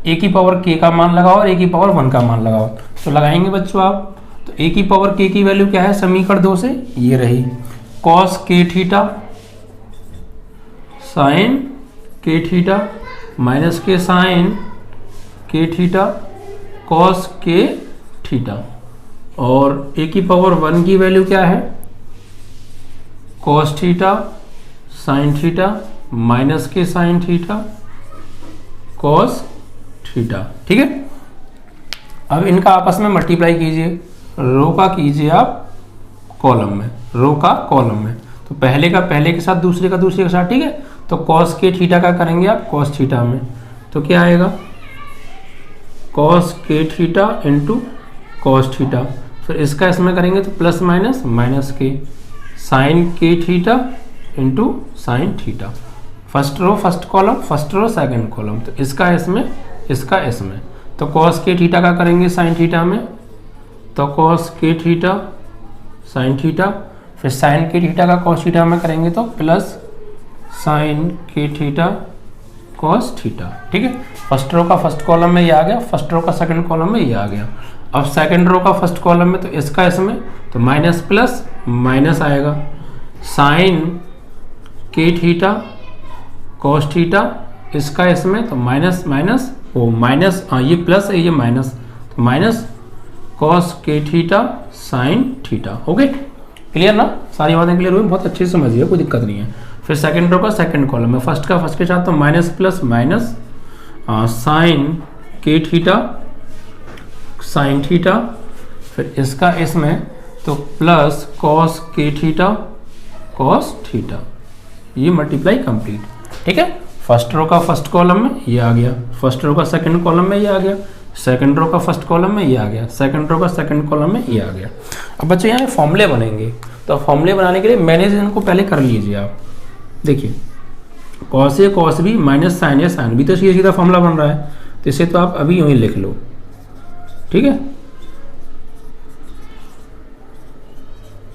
a की पावर k का मान लगाओ और a की पावर 1 का मान लगाओ, तो लगाएंगे बच्चों आप, तो a की पावर k की वैल्यू क्या है समीकरण 2 से, ये रही cos k theta sin k theta minus के sin k theta cos k theta, और a की पावर 1 की वैल्यू क्या है cos theta sin theta minus के sin थीटा cos थीटा, ठीक है। अब इनका आपस में मल्टीप्लाई कीजिए, रो का कीजिए आप कॉलम में, रो का कॉलम में, तो पहले का पहले के साथ दूसरे का दूसरे के साथ, ठीक है। तो cos के थीटा का करेंगे आप cos थीटा में, तो क्या आएगा cos के थीटा इंटू cos थीटा, फिर इसका इसमें करेंगे तो प्लस माइनस माइनस के sin के theta into sine theta, first row first column, first row second column, तो इसका इसमें इसका इसमें, तो cos के थीटा का करेंगे sin थीटा में, तो cos के थीटा sin थीटा, फिर sin के थीटा का cos थीटा में करेंगे तो प्लस sin के थीटा cos थीटा, ठीक है। फर्स्ट रो का फर्स्ट कॉलम में ये आ गया, फर्स्ट रो का सेकंड कॉलम में ये आ गया। अब सेकंड रो का फर्स्ट कॉलम में तो इसका इसमें, तो माइनस प्लस माइनस आएगा, sin के थीटा cos थीटा, इसका इसमें तो माइनस माइनस वो माइनस, ये प्लस है ये माइनस, तो माइनस cos के theta sin theta. Okay, clear ना, सारी बातें क्लियर हुई, बहुत अच्छे से समझिए, कोई दिक्कत नहीं है। फिर सेकंड रो का सेकंड कॉलम में फर्स्ट का फर्स्ट के साथ तो माइनस प्लस माइनस sin के थीटा sin थीटा, फिर इसका इसमें तो प्लस cos के थीटा cos थीटा, ये मल्टीप्लाई कंप्लीट। ठीक है, फर्स्ट रो का फर्स्ट कॉलम में ये आ गया, फर्स्ट रो का सेकंड कॉलम में ये आ गया, सेकंड रो का फर्स्ट कॉलम में ये आ गया, सेकंड रो का सेकंड कॉलम में ये आ गया। अब बच्चों यहाँ फॉर्मूले बनेंगे, तो फॉर्मूले बनाने के लिए मैनेज इनको पहले कर लीजिए आप। देखिए cos A cos B minus sine A sine B, तो सीधा सीधा फॉर्मूला बन रहा है, तो इसे तो आप अभी यूं ही लिख लो। ठीक है,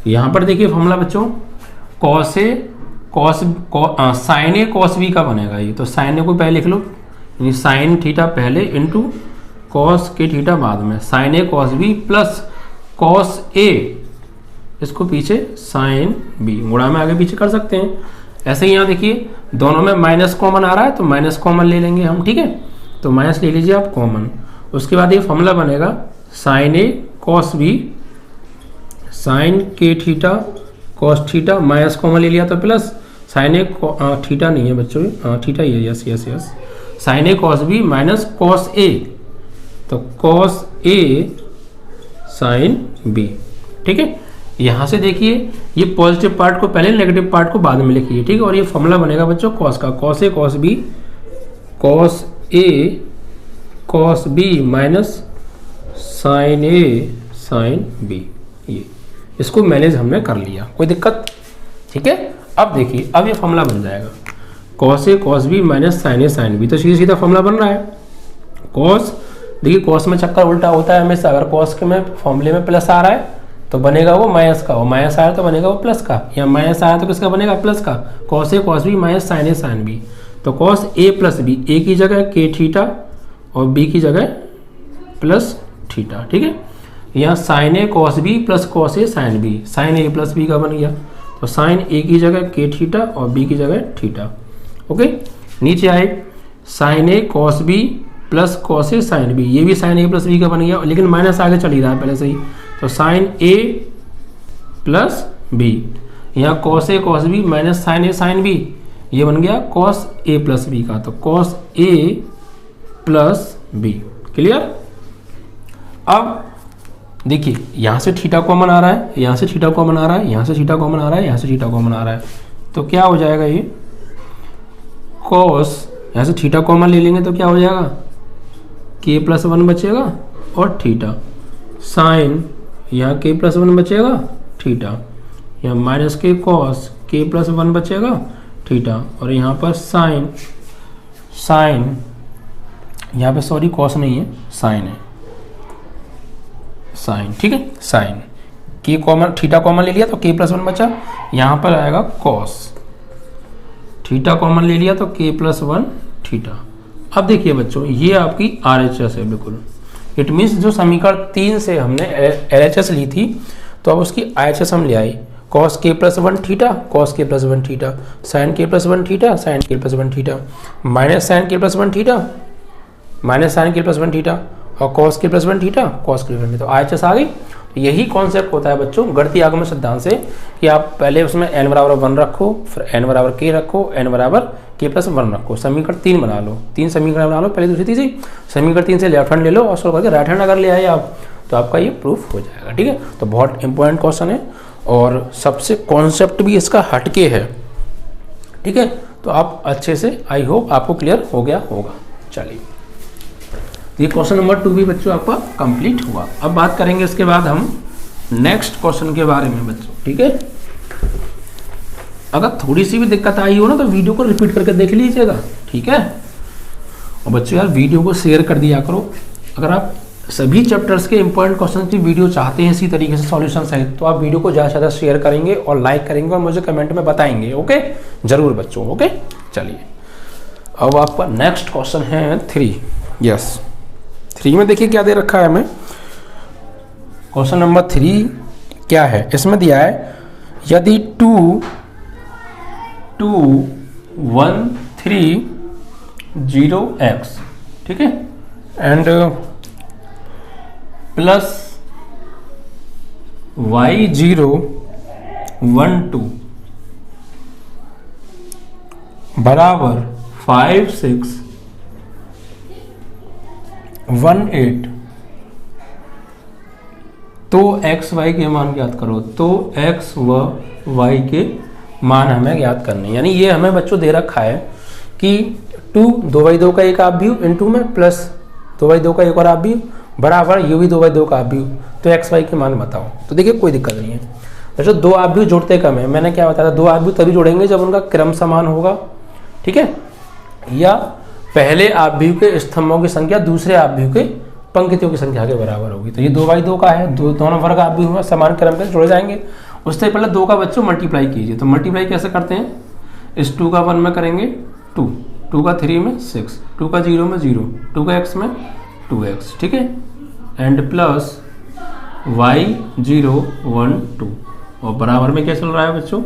यहां पर देखिए फॉर्मूला बच्चों, cos A cos sine A cos B का बनेगा ये, तो साइन ए को पहले लिख लो, यानी साइन थीटा पहले इंटू कॉस के थीटा बाद में, sign A cos B plus cos ए, इसको पीछे साइन बी, गुणा में आगे पीछे कर सकते हैं। ऐसे ही यहाँ देखिए दोनों में माइनस कॉमन आ रहा है, तो माइनस कॉमन ले लेंगे हम। ठीक है, तो माइनस ले लीजिए आप कॉमन। उसके बाद ये फॉर्मूला बनेगा sign A cos B sign के theta cos theta, minus common ले लिया तो प्लस साइन ए थीटा नहीं है बच्चों, थीटा ही है, yes yes yes, sign A cos B minus cos A, तो कॉस ए साइन बी। ठीक है, यहाँ से देखिए ये पॉजिटिव पार्ट को पहले, नेगेटिव पार्ट को बाद में लिखिए। ठीक है, और ये फॉर्मूला बनेगा बच्चों कॉस का, cos A cos B cos A cos B minus sine A sine B, ये इसको मैनेज हमने कर लिया, कोई दिक्कत। ठीक है, अब देखिए अब ये फॉर्मूला बन जाएगा cos A cos B minus sine A sine B, तो सीधा सीधा फॉर्मूला बन रहा है। कॉस, देखिए कॉस में चक्कर उल्टा होता है हमेशा, अगर कॉस के में फॉर्मूले में प्लस आ रहा है तो बनेगा वो माइनस का, वो माइनस आया तो बनेगा वो प्लस का, या माइनस आया तो किसका बनेगा, प्लस का। Cos A cos B minus sine A sine B, तो कॉस ए प्लस बी, ए की जगह के थीटा और बी की जगह प्लस थीटा। ठीक है, यहाँ sign A cos B plus cos A sine B, sine A plus B का बन गया, तो साइन ए की जगह के थीटा और बी की जगह थीटा। ओके, नीचे आए sign A cos B plus cos A sine B, ये भी साइन ए प्लस बी का बन गया, लेकिन माइनस आगे चल ही रहा है पहले से ही, तो साइन ए प्लस बी, यहाँ cos A cos B minus sine A sine B, ये बन गया कॉस ए प्लस बी का, तो cos A plus B. Clear. अब देखिए यहाँ से थीटा कॉमन आ रहा है, यहाँ से थीटा कॉमन आ रहा है, यहाँ से थीटा कॉमन आ रहा है, यहाँ से थीटा कॉमन आ रहा है, तो क्या हो जाएगा ये कॉस, यहाँ से थीटा कॉमन ले लेंगे तो क्या हो जाएगा के प्लस वन बचेगा और थीटा, साइन यहाँ के प्लस वन बचेगा थीटा, यहाँ माइनस के कॉस के प्लस वन बचेगा थीटा, और यहाँ पर साइन, साइन यहाँ पे सॉरी कॉस नहीं है साइन है, साइन। ठीक है, साइन के कॉमन, थीटा कॉमन ले लिया तो के प्लस वन बचा, यहाँ पर आएगा कॉस, थीटा कॉमन ले लिया तो के प्लस वन थीटा। अब देखिए बच्चों ये आपकी RHS है बिल्कुल, इट मीन्स जो समीकरण 3 से हमने LHS ली थी, तो अब उसकी RHS हम ले आए, cos k plus one theta cos k plus one theta, sine k plus one theta sine k plus one theta, minus sine k plus one theta minus sine k plus one theta, और cos k plus one theta cos k plus one theta, तो RHS आ गई। तो यही concept होता है बच्चों गणितीय आगमन सिद्धांत से, कि आप पहले उसमें n बराबर 1 रखो, फिर n बराबर k रखो, n बराबर k प्लस 1 रखो, समीकरण 3 बना लो, 3 समीकरण बना लो, पहले दूसरी तीसरी, समीकरण 3 से लेफ्ट हैंड ले लो और सॉल्व करके राइट हैंड अगर ले आए आप तो आपका ये प्रूफ हो जाएगा। ठीक है, तो बहुत इंपॉर्टेंट क्वेश्चन है और सबसे कॉन्सेप्ट भी इसका हटके है। ठीक है, तो आप अच्छे से, आई होप आपको क्लियर हो गया होगा। चलिए, ये क्वेश्चन नंबर 2 भी बच्चों आपका कंप्लीट हुआ। अब बात करेंगे इसके बाद हम नेक्स्ट क्वेश्चन के बारे में बच्चों। ठीक है, अगर थोड़ी सी भी दिक्कत आई हो ना तो वीडियो को रिपीट करके देख लीजिएगा। ठीक है, और बच्चों यार वीडियो को शेयर कर दिया करो, अगर आप सभी चैप्टर्स के इंपॉर्टेंट क्वेश्चन की वीडियो चाहते हैं इसी तरीके से सॉल्यूशन सहित, तो आप वीडियो को ज़्यादा से ज़्यादा शेयर करेंगे और लाइक करेंगे और मुझे कमेंट में बताएंगे। ओके, जरूर बच्चों। ओके, चलिए अब आपका नेक्स्ट क्वेश्चन है 3। यस, 3 में देखिए क्या दे रखा है हमें। क्वेश्चन नंबर 3 क्या है, इसमें दिया है यदि 2 2 1 3 0x, ठीक है, एंड प्लस y0 1 2 बराबर 5 6 1 8, तो x y के मान ज्ञात करो। तो x व y के मान हमें ज्ञात करने, यानी ये हमें बच्चों दे रखा है कि 2/2 का एक आव्यूह इनटू में प्लस 2/2 का एक और आव्यूह बराबर ये भी 2/2 का आव्यूह, तो एक्स वाई के मान बताओ। तो देखिए कोई दिक्कत नहीं है। वैसे दो आव्यूह जोड़ते कम है, मैंने क्या बताया था, दो आव्यूह तभी जोड़ेंगे जब उनका क्रम समान होगा, ठीक है, या पहले आव्यूह के स्तंभों की संख्या दूसरे आव्यूह के पंक्तियों की संख्या के बराबर होगी। तो ये 2/2 का है, दोनों वर्ग आव्यूह में समान क्रम पे जोड़े जाएंगे। उससे पहले 2 का बच्चों मल्टीप्लाई कीजिए। तो मल्टीप्लाई कैसे करते हैं, इस 2 का 1 में करेंगे 2, 2 का 3 में 6, 2 का 0 में 0, 2 का x में 2x, ठीक है, एंड प्लस y 0 1 2, और बराबर में क्या चल रहा है बच्चों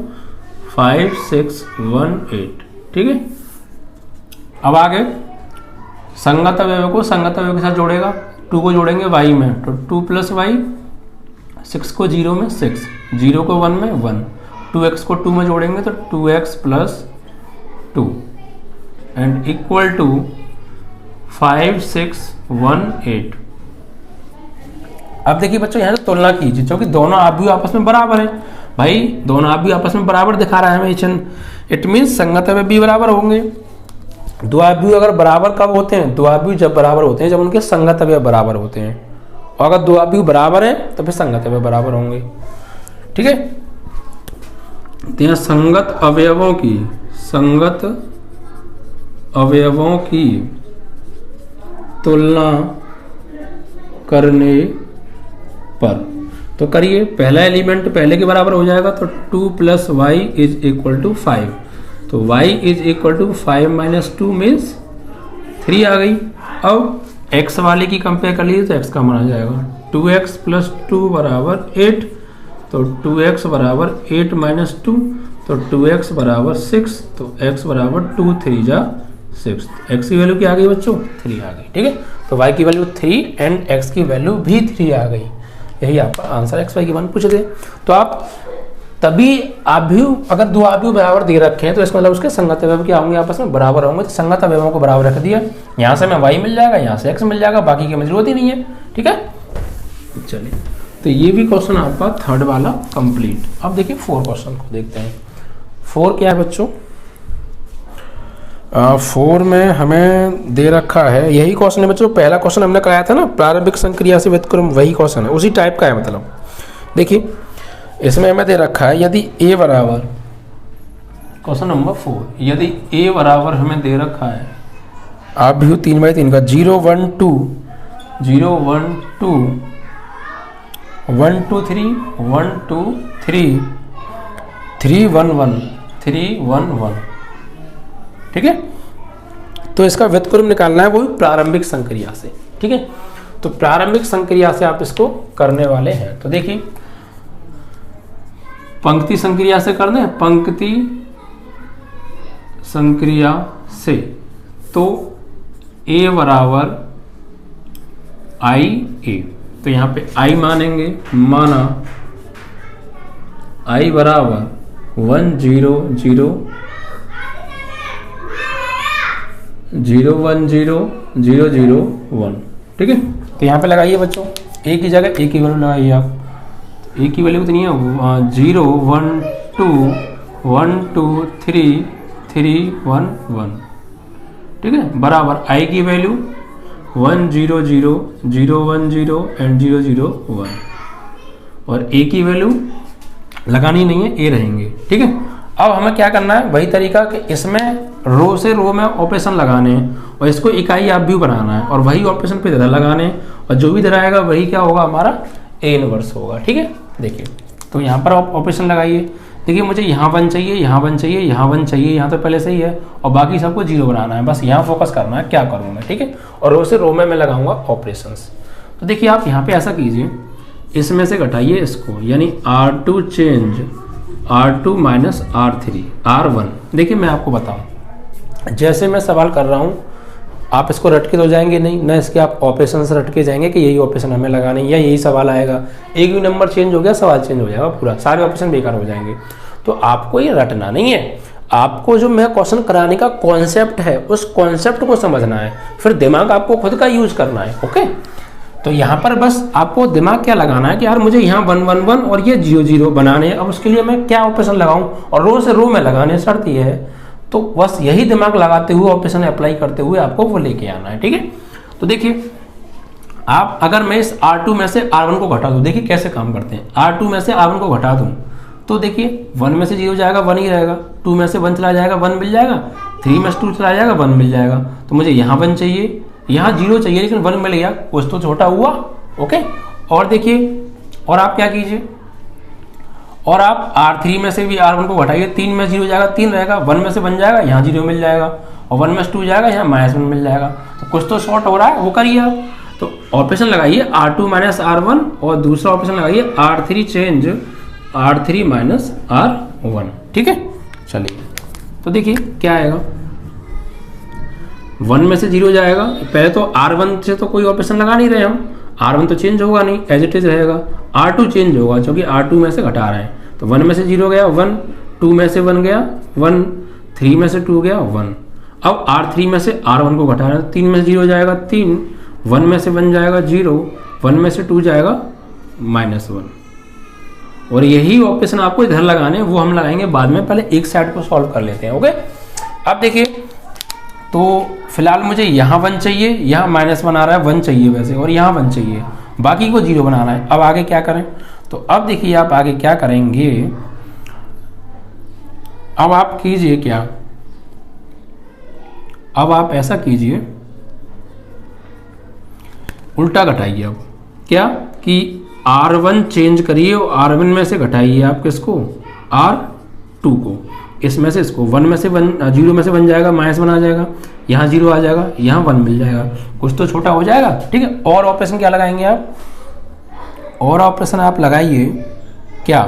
5 6 1 8, ठीक है। अब आगे संगत अवयव को संगत अवयव के साथ जोड़ेगा, 2 को जोड़ेंगे y में, तो 2 प्लस y, 6 को 0 में 6, 0 को 1 में 1, 2x को 2 में जोड़ेंगे तो 2x plus 2 and equal to 5 6 1 8। अब देखिए बच्चों यहाँ से तुलना कीजिए, क्योंकि दोनों आव्यूह आपस में बराबर है भाई, दोनों आव्यूह आपस में बराबर दिखा रहा है हमें, इट मीन्स संगत अवयव भी बराबर होंगे। दो आव्यूह अगर बराबर कब होते हैं, दो आव्यूह जब बराबर होते हैं जब उनके संगत अवयव बराबर होते हैं, और अगर दो आव्यूह बराबर हैं तो फिर संगत अवयव बराबर होंगे, ठीक है। तो यहाँ संगत अवयवों की तुलना करने पर, तो करिए, पहला एलिमेंट पहले के बराबर हो जाएगा, तो 2 plus y is equal to 5, तो y is equal to 5 minus 2 means 3 आ गई। अब x वाले की कंपेयर कर लीजिए तो x का मान आ जाएगा 2x प्लस 2 बराबर 8, तो 2x बराबर 8 माइनस 2, तो 2x बराबर 6, तो x बराबर 2 3 जा 6, x की वैल्यू क्या आ गई बच्चों 3 आ गई, ठीक है। तो y की वैल्यू 3 एंड x की वैल्यू भी 3 आ गई, यही आपका आंसर x y की मान पूछ दे। तो आप तभी आव्यूह, अगर दो आव्यूह बराबर दे रखे हैं तो इसका मतलब उसके संगत अवयव क्या होंगे, आपस में बराबर होंगे, तो संगत अवयवों को बराबर रख दिया, यहाँ से हमें y मिल जाएगा, यहाँ से x मिल जाएगा, बाकी की हमें जरूरत ही नहीं है, ठीक है। चलिए, तो ये भी क्वेश्चन आपका थर्ड वाला कंप्लीट। अब देखिए 4 क्वेश्चन को देखते हैं। 4 क्या है बच्चों, 4 में हमें दे रखा है, यही क्वेश्चन है बच्चों, पहला क्वेश्चन हमने कराया था ना, प्रारंभिक संक्रिया से व्युत्क्रम, वही क्वेश्चन है, उसी टाइप का है। मतलब देखिए इसमें हमें दे रखा है, यदि a बराबर, क्वेश्चन नंबर 4, यदि a बराबर हमें दे रखा है आव्यूह 3/3 का 0 1 2 0 1 2 1 2 3 1 2 3 3 1 1 3 1 1, ठीक है। तो इसका व्युत्क्रम निकालना है, वो भी प्रारंभिक संक्रिया से, ठीक है। तो प्रारंभिक संक्रिया से आप इसको करने वाले हैं। तो देखिए पंक्ति संक्रिया से कर दें, पंक्ति संक्रिया से, तो a बराबर i a, तो यहाँ पे i मानेंगे, माना i बराबर 1 0 0 0 1 0 0 0 1, ठीक है। तो यहाँ पे लगाइए बच्चों, a की जगह a की वैल्यू लगाइए आप, a की वैल्यू कितनी है 0 1 2 1 2 3 3 1 1, ठीक है, बराबर i की वैल्यू 1 0 0 0 1 0 एंड 0 0 1, और a की वैल्यू लगानी नहीं है, a रहेंगे, ठीक है। अब हमें क्या करना है, वही तरीका कि इसमें रो से रो में ऑपरेशन लगाने हैं और इसको इकाई आव्यूह बनाना है, और वही ऑपरेशन पे इधर लगाने हैं, और जो भी इधर आएगा वही क्या होगा हमारा a इनवर्स होगा, ठीक है। देखिए तो यहाँ पर आप ऑपरेशन लगाइए, देखिए मुझे यहाँ 1 चाहिए, यहाँ 1 चाहिए, यहाँ 1 चाहिए, यहाँ तो पहले से ही है, और बाकी सबको 0 बनाना है, बस यहाँ फोकस करना है क्या करूँ मैं, ठीक है। और रो से रो में मैं लगाऊंगा ऑपरेशंस। तो देखिए आप यहाँ पे ऐसा कीजिए, इसमें से घटाइए इसको, यानी R2 change R2 minus R3 R1। देखिए मैं आपको बताऊँ, जैसे मैं सवाल कर रहा हूँ आप इसको रट के तो जाएंगे नहीं ना, इसके आप ऑपरेशन से रट के जाएंगे कि यही ऑपरेशन हमें लगाने या यही सवाल आएगा, एक भी नंबर चेंज हो गया सवाल चेंज हो जाएगा पूरा, सारे ऑपरेशन बेकार हो जाएंगे। तो आपको ये रटना नहीं है, आपको जो मैं क्वेश्चन कराने का कॉन्सेप्ट है उस कॉन्सेप्ट को समझना है, फिर दिमाग आपको खुद का यूज करना है, ओके। तो यहाँ पर बस आपको दिमाग क्या लगाना है कि यार मुझे यहाँ 1 1 1 और ये 0 0 बनाने हैं, अब उसके लिए मैं क्या ऑपरेशन लगाऊं, और रो से रो में लगाने शर्त ये है तो बस यही दिमाग लगाते हुए ऑपरेशन अप्लाई करते हुए आपको वो लेके आना है, ठीक है। तो देखिए आप अगर मैं इस R2 में से R1 को घटा दूं, देखिए कैसे काम करते हैं। R2 में से R1 को घटा दूं तो देखिए 1 में से 0 जाएगा 1 ही रहेगा, 2 में से 1 चला जाएगा 1 मिल जाएगा, 3 में से 2 चला जाएगा 1 मिल जाएगा। तो मुझे यहाँ 1 चाहिए, यहाँ 0 चाहिए, लेकिन 1 मिल गया, कुछ तो छोटा हुआ। ओके, और देखिए और आप क्या कीजिए, और आप R3 में से भी R1 को घटाइए, 3 में 0 जाएगा 3 रहेगा, 1 में से 1 जाएगा यहाँ 0 मिल जाएगा, और 1 में से 2 जाएगा यहाँ -1 मिल जाएगा। तो कुछ तो शॉर्ट हो रहा है, वो करिए आप। तो ऑपरेशन लगाइए R2 माइनस R1, और दूसरा ऑपरेशन लगाइए R3 change R3 minus R1, ठीक है। चलिए तो देखिए क्या आएगा, 1 में से 0 जाएगा, पहले तो R1 से तो कोई ऑपरेशन लगा नहीं रहे हम, R1 तो चेंज होगा नहीं, एज इट इज रहेगा। R2 चेंज होगा क्योंकि R2 में से घटा रहे हैं, तो 1 में से 0 गया 1, 2 में से 1 गया 1, 3 में से 2 गया 1। अब R3 में से R1 को घटा रहे हैं, 3 में से 0 जाएगा 3, 1 में से 1 जाएगा 0, 1 में से 2 जाएगा -1। और यही ऑपरेशन आपको इधर लगाने हैं, वो हम लगाएंगे बाद में, पहले एक साइड को सॉल्व कर लेते हैं। ओके, अब देखिए तो फिलहाल मुझे यहाँ 1 चाहिए, यहाँ -1 आ रहा है, 1 चाहिए वैसे, और यहाँ 1 चाहिए, बाकी को 0 बनाना है। अब आगे क्या करें, तो अब देखिए आप आगे क्या करेंगे, अब आप कीजिए क्या, अब आप ऐसा कीजिए, उल्टा घटाइए। अब क्या कि R1 चेंज करिए और R1 में से घटाइए आप किसको, R2 को, इसमें से इसको, 1 में से 1 0 में से 1 जाएगा, -1 आ जाएगा, यहाँ 0 आ जाएगा, यहाँ 1 मिल जाएगा, कुछ तो छोटा हो जाएगा, ठीक है। और ऑपरेशन क्या लगाएंगे आप, और ऑपरेशन आप लगाइए क्या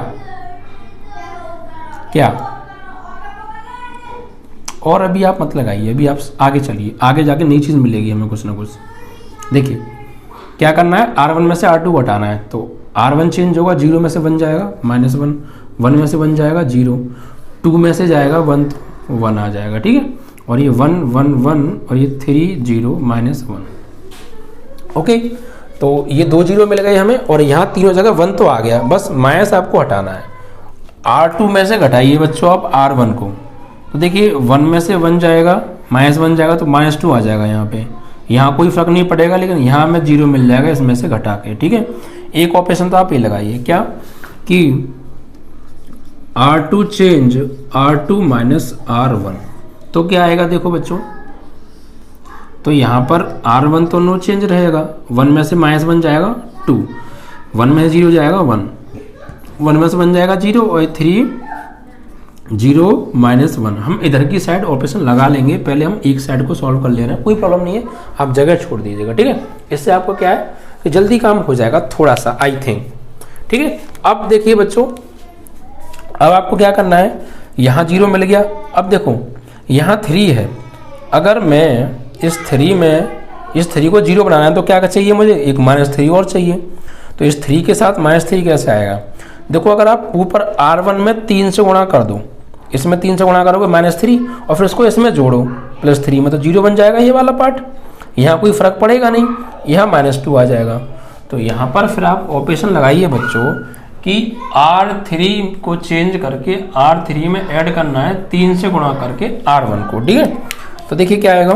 क्या, और अभी आप मत लगाइए, अभी आप आगे चलिए, आगे जाके नई चीज़ मिलेगी हमें कुछ ना कुछ। देखिए क्या करना है, R1 में से R2 घटाना है, तो R1 चेंज होगा, 0 में से 1 जाएगा -1, 1 में से 1 जाएगा 0, 2 में से जाएगा 1 तो 1 आ जाएगा, ठीक है। और ये 1 1 1 और ये 3 0 -1। ओके, तो ये 2 0 मिल गए हमें, और यहाँ तीनों जगह 1 तो आ गया, बस माइनस आपको हटाना है। R2 में से घटाइए बच्चों आप R1 को, तो देखिए 1 में से 1 जाएगा, -1 जाएगा तो -2 आ जाएगा यहाँ पे, यहाँ कोई फर्क नहीं पड़ेगा, लेकिन यहाँ में 0 मिल जाएगा इसमें से घटा के, ठीक है। एक ऑपरेशन तो आप ये लगाइए क्या कि R2 change R2 minus R1, तो क्या आएगा देखो बच्चों, तो यहाँ पर R1 तो नो चेंज रहेगा, 1 में से -1 जाएगा 2, 1 में से 0 जाएगा 1, 1 में से 1 जाएगा 0, और 3 0 -1। हम इधर की साइड ऑपरेशन लगा लेंगे, पहले हम एक साइड को सॉल्व कर ले रहे हैं, कोई प्रॉब्लम नहीं है, आप जगह छोड़ दीजिएगा, ठीक है। इससे आपको क्या है कि जल्दी काम हो जाएगा थोड़ा सा, आई थिंक, ठीक है। अब देखिए बच्चों, अब आपको क्या करना है, यहाँ 0 मिल गया, अब देखो यहाँ 3 है, अगर मैं इस 3 को 0 बनाना है तो क्या चाहिए मुझे, एक -3 और चाहिए, तो इस 3 के साथ -3 कैसे आएगा, देखो अगर आप ऊपर R1 में 3 से गुणा कर दो, इसमें 3 से गुणा करोगे -3, और फिर इसको इसमें जोड़ो +3 में, तो 0 बन जाएगा ये वाला पार्ट, यहाँ कोई फर्क पड़ेगा नहीं, यहाँ -2 आ जाएगा। तो यहाँ पर फिर आप ऑपरेशन लगाइए बच्चों कि R3 को चेंज करके R3 में ऐड करना है 3 से गुणा करके R1 को, ठीक है। तो देखिए क्या आएगा,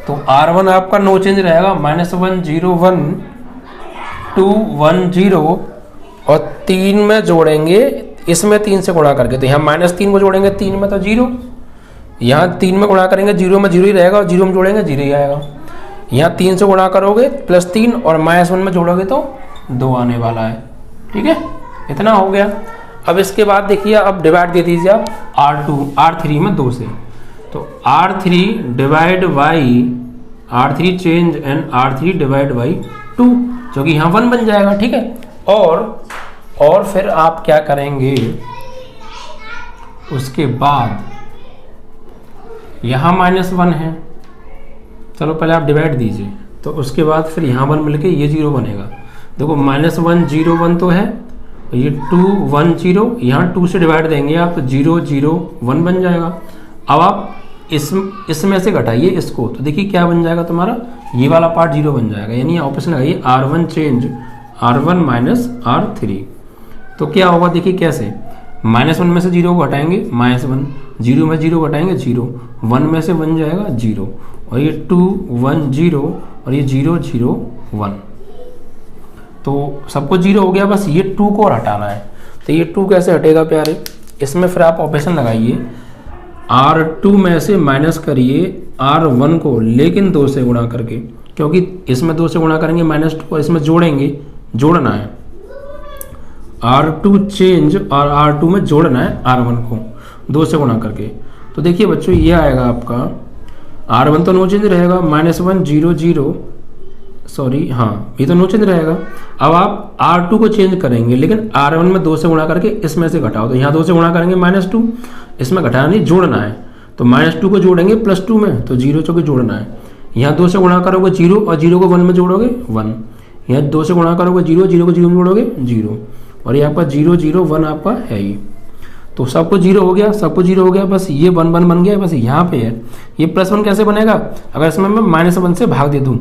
तो R1 आपका नो चेंज रहेगा, -1 0 1 2 1 0, और 3 में जोड़ेंगे इसमें 3 से गुणा करके, तो यहाँ -3 को जोड़ेंगे 3 में तो 0, यहाँ 3 में गुणा करेंगे 0 में 0 ही रहेगा, और 0 में जोड़ेंगे 0 ही आएगा, यहाँ 3 से गुणा करोगे +3, और -1 में जोड़ोगे तो 2 आने वाला है, ठीक है। इतना हो गया। अब इसके बाद देखिए, अब डिवाइड दे दीजिए आप R3 में 2 से, तो R3 divide by R3 change and R3 divide by 2, जो कि यहाँ 1 बन जाएगा, ठीक है। और फिर आप क्या करेंगे, उसके बाद यहाँ -1 है, चलो पहले आप डिवाइड दीजिए, तो उसके बाद फिर यहाँ 1 मिलके ये 0 बनेगा, देखो -1 0 1 तो है, ये 2 1 0, यहाँ 2 से डिवाइड देंगे आप, तो 0 0 1 बन जाएगा। अब आप इसमें से घटाइए इसको, तो देखिए क्या बन जाएगा तुम्हारा, ये वाला पार्ट 0 बन जाएगा, यानी ऑपरेशन लगाइए R1 change R1 minus R3, तो क्या होगा देखिए कैसे, -1 में से 0 को हटाएंगे -1, जीरो में जीरो घटाएंगे जीरो, 1 में से 1 जाएगा जीरो, और ये 2 1 0 और ये 0 0 1, तो सबको जीरो हो गया, बस ये 2 को हटाना है। तो ये 2 कैसे हटेगा प्यारे, इसमें फिर आप ऑपरेशन लगाइए, R2 में से माइनस करिए R1 को, लेकिन 2 से गुणा करके, क्योंकि इसमें 2 से गुणा करेंगे -2 और इसमें जोड़ेंगे, जोड़ना है R2 चेंज और R2 में जोड़ना है R1 को 2 से गुणा करके। तो देखिए बच्चों ये आएगा आपका R1 तो नो चेंज रहेगा, -1 0 0, सॉरी हाँ ये तो नो चेंज रहेगा। अब आप R2 को चेंज करेंगे, लेकिन R1 में 2 से गुणा करके इसमें से घटाओ, तो यहाँ 2 से गुणा करेंगे -2, इसमें घटाना नहीं जोड़ना है, तो -2 को जोड़ेंगे +2 में, तो 0 को जोड़ना है। यहाँ 2 से गुणा करोगे 0 और 0 को 1 में जोड़ोगे 1, यहाँ 2 से गुणा करोगे 0, 0 को 0 में जोड़ोगे 0, और ये आपका 0 0 1 आपका है ही। तो सबको 0 हो गया, सबको 0 हो गया, बस ये 1 1 बन गया, बस यहाँ पे है। ये +1 कैसे बनेगा, अगर इसमें मैं -1 से भाग दे दूँ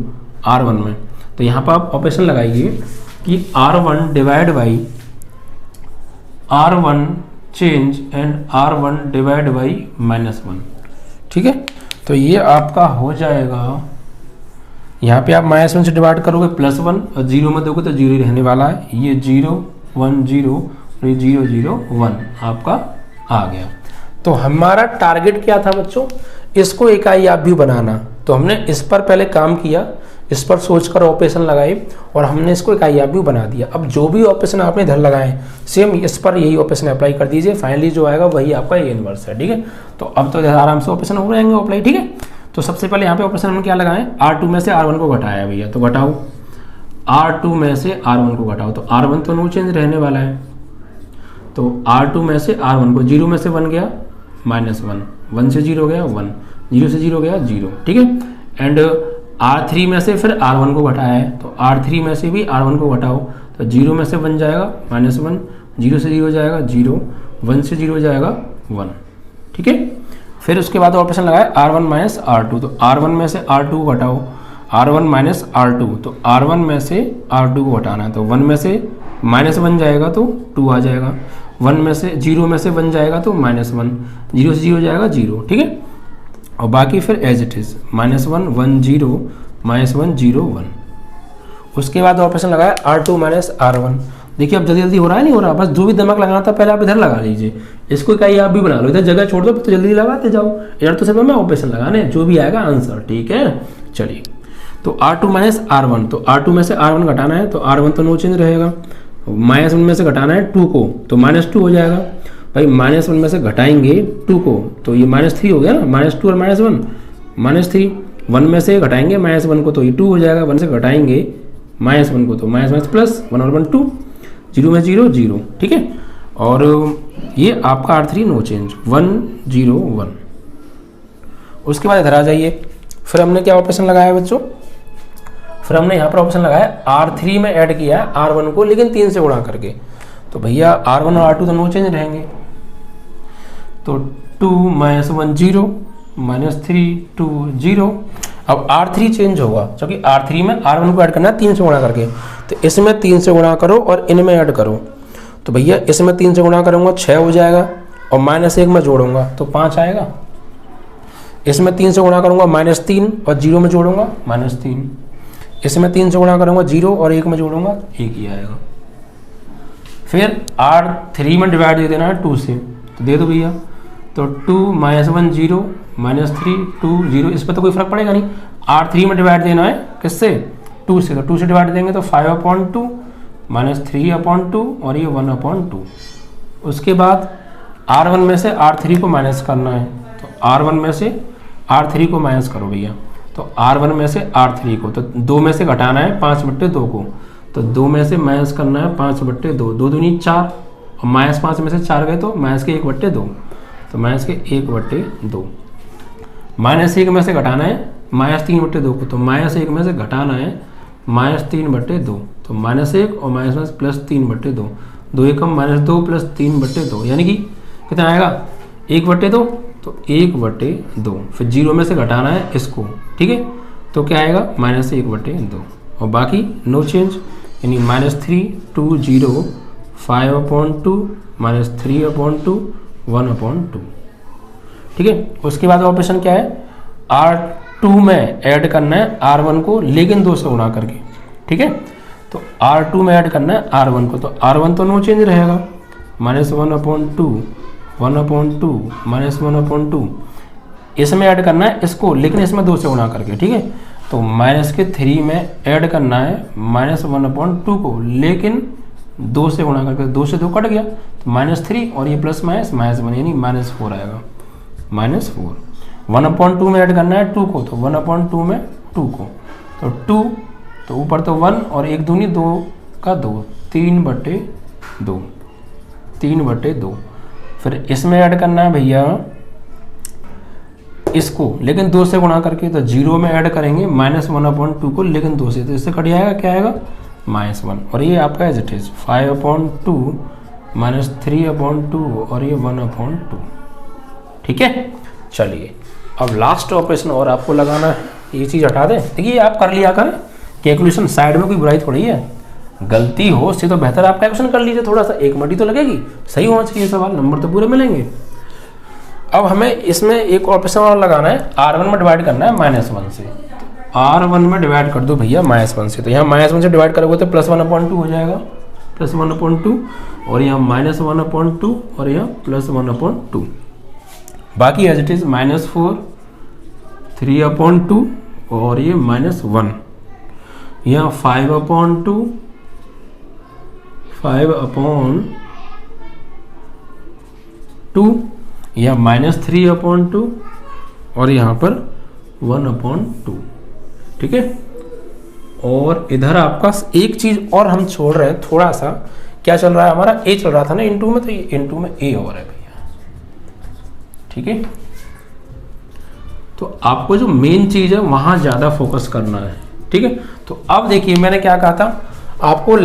R1 में, तो यहाँ पर आप ऑपरेशन लगाइए कि R1 divide by R1 change and R1 divide by -1, ठीक है। तो ये आपका हो जाएगा, यहाँ पे आप -1 से डिवाइड करोगे +1 और 0 में दोगे तो 0 ही रहने वाला है, ये 0 1 0 और ये 0 0 1 आपका आ गया। तो हमारा टारगेट क्या था बच्चों, इसको इकाई आप भी बनाना। तो हमने इस पर पहले काम किया, इस पर सोचकर ऑपरेशन लगाए और हमने इसको इकाई आप भी बना दिया। अब जो भी ऑपरेशन आपने इधर लगाए सेम इस पर यही ऑपरेशन अप्लाई कर दीजिए, फाइनली जो आएगा वही आपका ए इनवर्स है, ठीक है। तो अब तो आराम से ऑपरेशन हो जाएंगे अप्लाई, ठीक है। तो सबसे पहले यहाँ पे ऑपरेशन हमने क्या लगाए, R2 में से R1 को घटाया भैया, तो घटाओ R2 में से R1 को घटाओ, तो R1 तो नो चेंज रहने वाला है, तो R2 में से R1 को 0 में से 1 गया -1, 1 से 0 गया 1, 0 से 0 गया 0, ठीक है। एंड R3 में से फिर R1 को घटाया है, तो R3 में से भी R1 को घटाओ, तो 0 में से 1 जाएगा -1, 0 से 0 जाएगा 0, 1 से 0 जाएगा 1, ठीक है। फिर उसके बाद ऑपरेशन लगाया R1 माइनस R2, तो R1 में से R2 को घटाओ, R1 माइनस R2, तो R1 में से R2 को घटाना है, तो 1 में से -1 जाएगा तो 2 आ जाएगा, 1 में से 0 में से 1 जाएगा तो -1, 0 से 0 जाएगा 0, ठीक है। और बाकी फिर एज इट इज -1 1 0 -1 0 1। उसके बाद ऑपरेशन लगाया R2 माइनस R1। देखिए अब जल्दी जल्दी हो रहा है, नहीं हो रहा, बस जो भी दिमाग लगाना था पहले आप इधर लगा लीजिए, इसको कहीं आप भी बना लो, इधर जगह छोड़ दो तो जल्दी लगाते जाओ, इधर तो सिर्फ मैं ऑपरेशन लगाने, जो भी आएगा आंसर, ठीक है। चलिए तो R2 माइनस R1, तो R2 में से R1 घटाना है, तो R1 तो नो चेंज रहेगा, -1 में से घटाना है 2 को, तो -2 हो जाएगा भाई, -1 में से घटाएंगे 2 को, तो ये -3 हो गया ना, -2 और -1 -3, 1 में से घटाएंगे -1 को, तो ये 2 हो जाएगा, 1 से घटाएंगे -1 को, तो -1 और 1 2, 0 में 0 0, ठीक है। और ये आपका R3 नो चेंज 1 0 1। उसके बाद इधर आ जाइए, फिर हमने क्या ऑपरेशन लगाया बच्चों, फिर हमने यहाँ पर ऑप्शन लगाया R3 में ऐड किया है R1 को, लेकिन 3 से गुणा करके, तो भैया R1 और R2 तो नो चेंज रहेंगे, तो 2 -1 0 -3 2 0। अब R3 चेंज होगा, क्योंकि R3 में R1 को ऐड करना है 3 से गुणा करके, तो इसमें 3 से गुणा करो और इनमें ऐड करो, तो भैया इसमें 3 से गुणा करूँगा 6 हो जाएगा, और -1 में जोड़ूंगा तो 5 आएगा, इसमें 3 से गुणा करूँगा -3 और 0 में जोड़ूंगा -3, इसमें 3 से गुणा करूँगा 0 और 1 में जोड़ूंगा 1 ही आएगा। फिर R3 में डिवाइड दे देना है 2 से, तो दे दो भैया, तो 2 -1 0 -3 2 0, इस पर तो कोई फर्क पड़ेगा नहीं, R3 में डिवाइड देना है किससे 2 से, तो 2 से डिवाइड देंगे तो 5/2 -3/2 और ये 1/2। उसके बाद R1 में से R3 को माइनस करना है, तो R1 में से R3 को माइनस करो भैया, तो R1 में से R3 को, तो 2 में से घटाना है 5/2 को, तो 2 में से माइनस करना है 5/2, 2 दूनी 4 और -5 में से 4 गए तो -1/2, तो -1/2। -1 में से घटाना है -3/2 को, तो -1 में से घटाना है -3/2, तो -1 और +3/2, 2 एकम -2 + 3/2, यानी कि कितना आएगा 1/2, तो 1/2। फिर 0 में से घटाना है इसको, ठीक है, तो क्या आएगा -1/2, और बाकी नो चेंज, यानी -3 2 0 5/2 -3/2 1/2। ठीक है। उसके बाद ऑपरेशन क्या है, R2 में ऐड करना है R1 को, लेकिन 2 से गुणा करके, ठीक है। तो R2 में ऐड करना है R1 को, तो R1 तो नो चेंज रहेगा, -1/2 1/2 -1/2। इसमें ऐड करना है इसको, लेकिन इसमें 2 से गुणा करके, ठीक है। तो -3 में ऐड करना है -1/2 को, लेकिन 2 से गुणा करके, 2 से 2 कट गया, तो -3 और ये प्लस -1 यानी -4 आएगा, -4। 1/2 में ऐड करना है 2 को, तो 1/2 में 2 को, तो 2, तो ऊपर तो 1 और 1 दूनी 2 का 2, 3/2, 3/2। फिर इसमें ऐड करना है भैया इसको, लेकिन 2 से गुणा करके, तो 0 में ऐड करेंगे -1/2 को, लेकिन 2 से, तो इससे कट जाएगा, क्या आएगा -1। और ये आपका एज इट इज 5/2 -3/2 और ये 1/2, ठीक है। चलिए अब लास्ट ऑपरेशन और आपको लगाना है, ये चीज़ हटा दें। देखिए आप कर लिया करें कैलकुलेशन, साइड में कोई बुराई थोड़ी है, गलती हो उससे तो बेहतर आप कैलकुलेशन कर लीजिए, थोड़ा सा एक मटी तो लगेगी, सही होना चाहिए सवाल, नंबर तो पूरे मिलेंगे। अब हमें इसमें एक ऑपरेशन और लगाना है, R1 में डिवाइड करना है -1 से, R1 में डिवाइड कर दो भैया -1 से, तो यहाँ -1 से डिवाइड करोगे तो +1/2 हो जाएगा, +1/2, और यहाँ -1/2 और यहाँ +1/2। बाकी एज इट इज -4 3/2 और ये -1, यहाँ 5/2 5/2, या -3/2 और यहाँ पर 1/2, ठीक है। और इधर आपका एक चीज़ और हम छोड़ रहे हैं, थोड़ा सा क्या चल रहा है हमारा, A चल रहा था ना इनटू में, तो ये इनटू में A हो रहा है भैया, ठीक है। तो आपको जो मेन चीज़ है वहाँ ज़्यादा फोकस करना है, ठीक है। तो अब देखिए मैंने क्या कहा था आपको,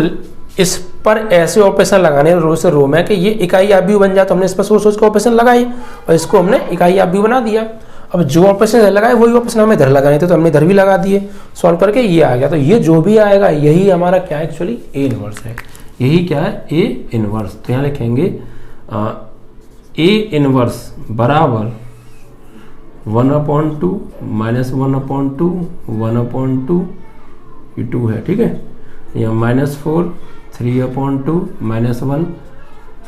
इस पर ऐसे ऑपरेशन लगाने रो से रो में कि ये इकाई आव्यूह बन जाए, तो हमने इस पर सोच के ऑपरेशन लगाई और इसको हमने इकाई आव्यूह बना दिया। अब जो ऑपरेशन लगाए वही ऑपरेशन हमें इधर लगाने थे, तो हमने इधर भी लगा दिए, सॉल्व करके ये आ गया। तो ये जो भी आएगा यही हमारा क्या है, एक्चुअली A इनवर्स है, यही क्या है A इनवर्स। तो यहाँ लिखेंगे A इनवर्स बराबर 1/2 -1/2 1/2, ये 2 है, ठीक है। यहाँ -4 3/2 -1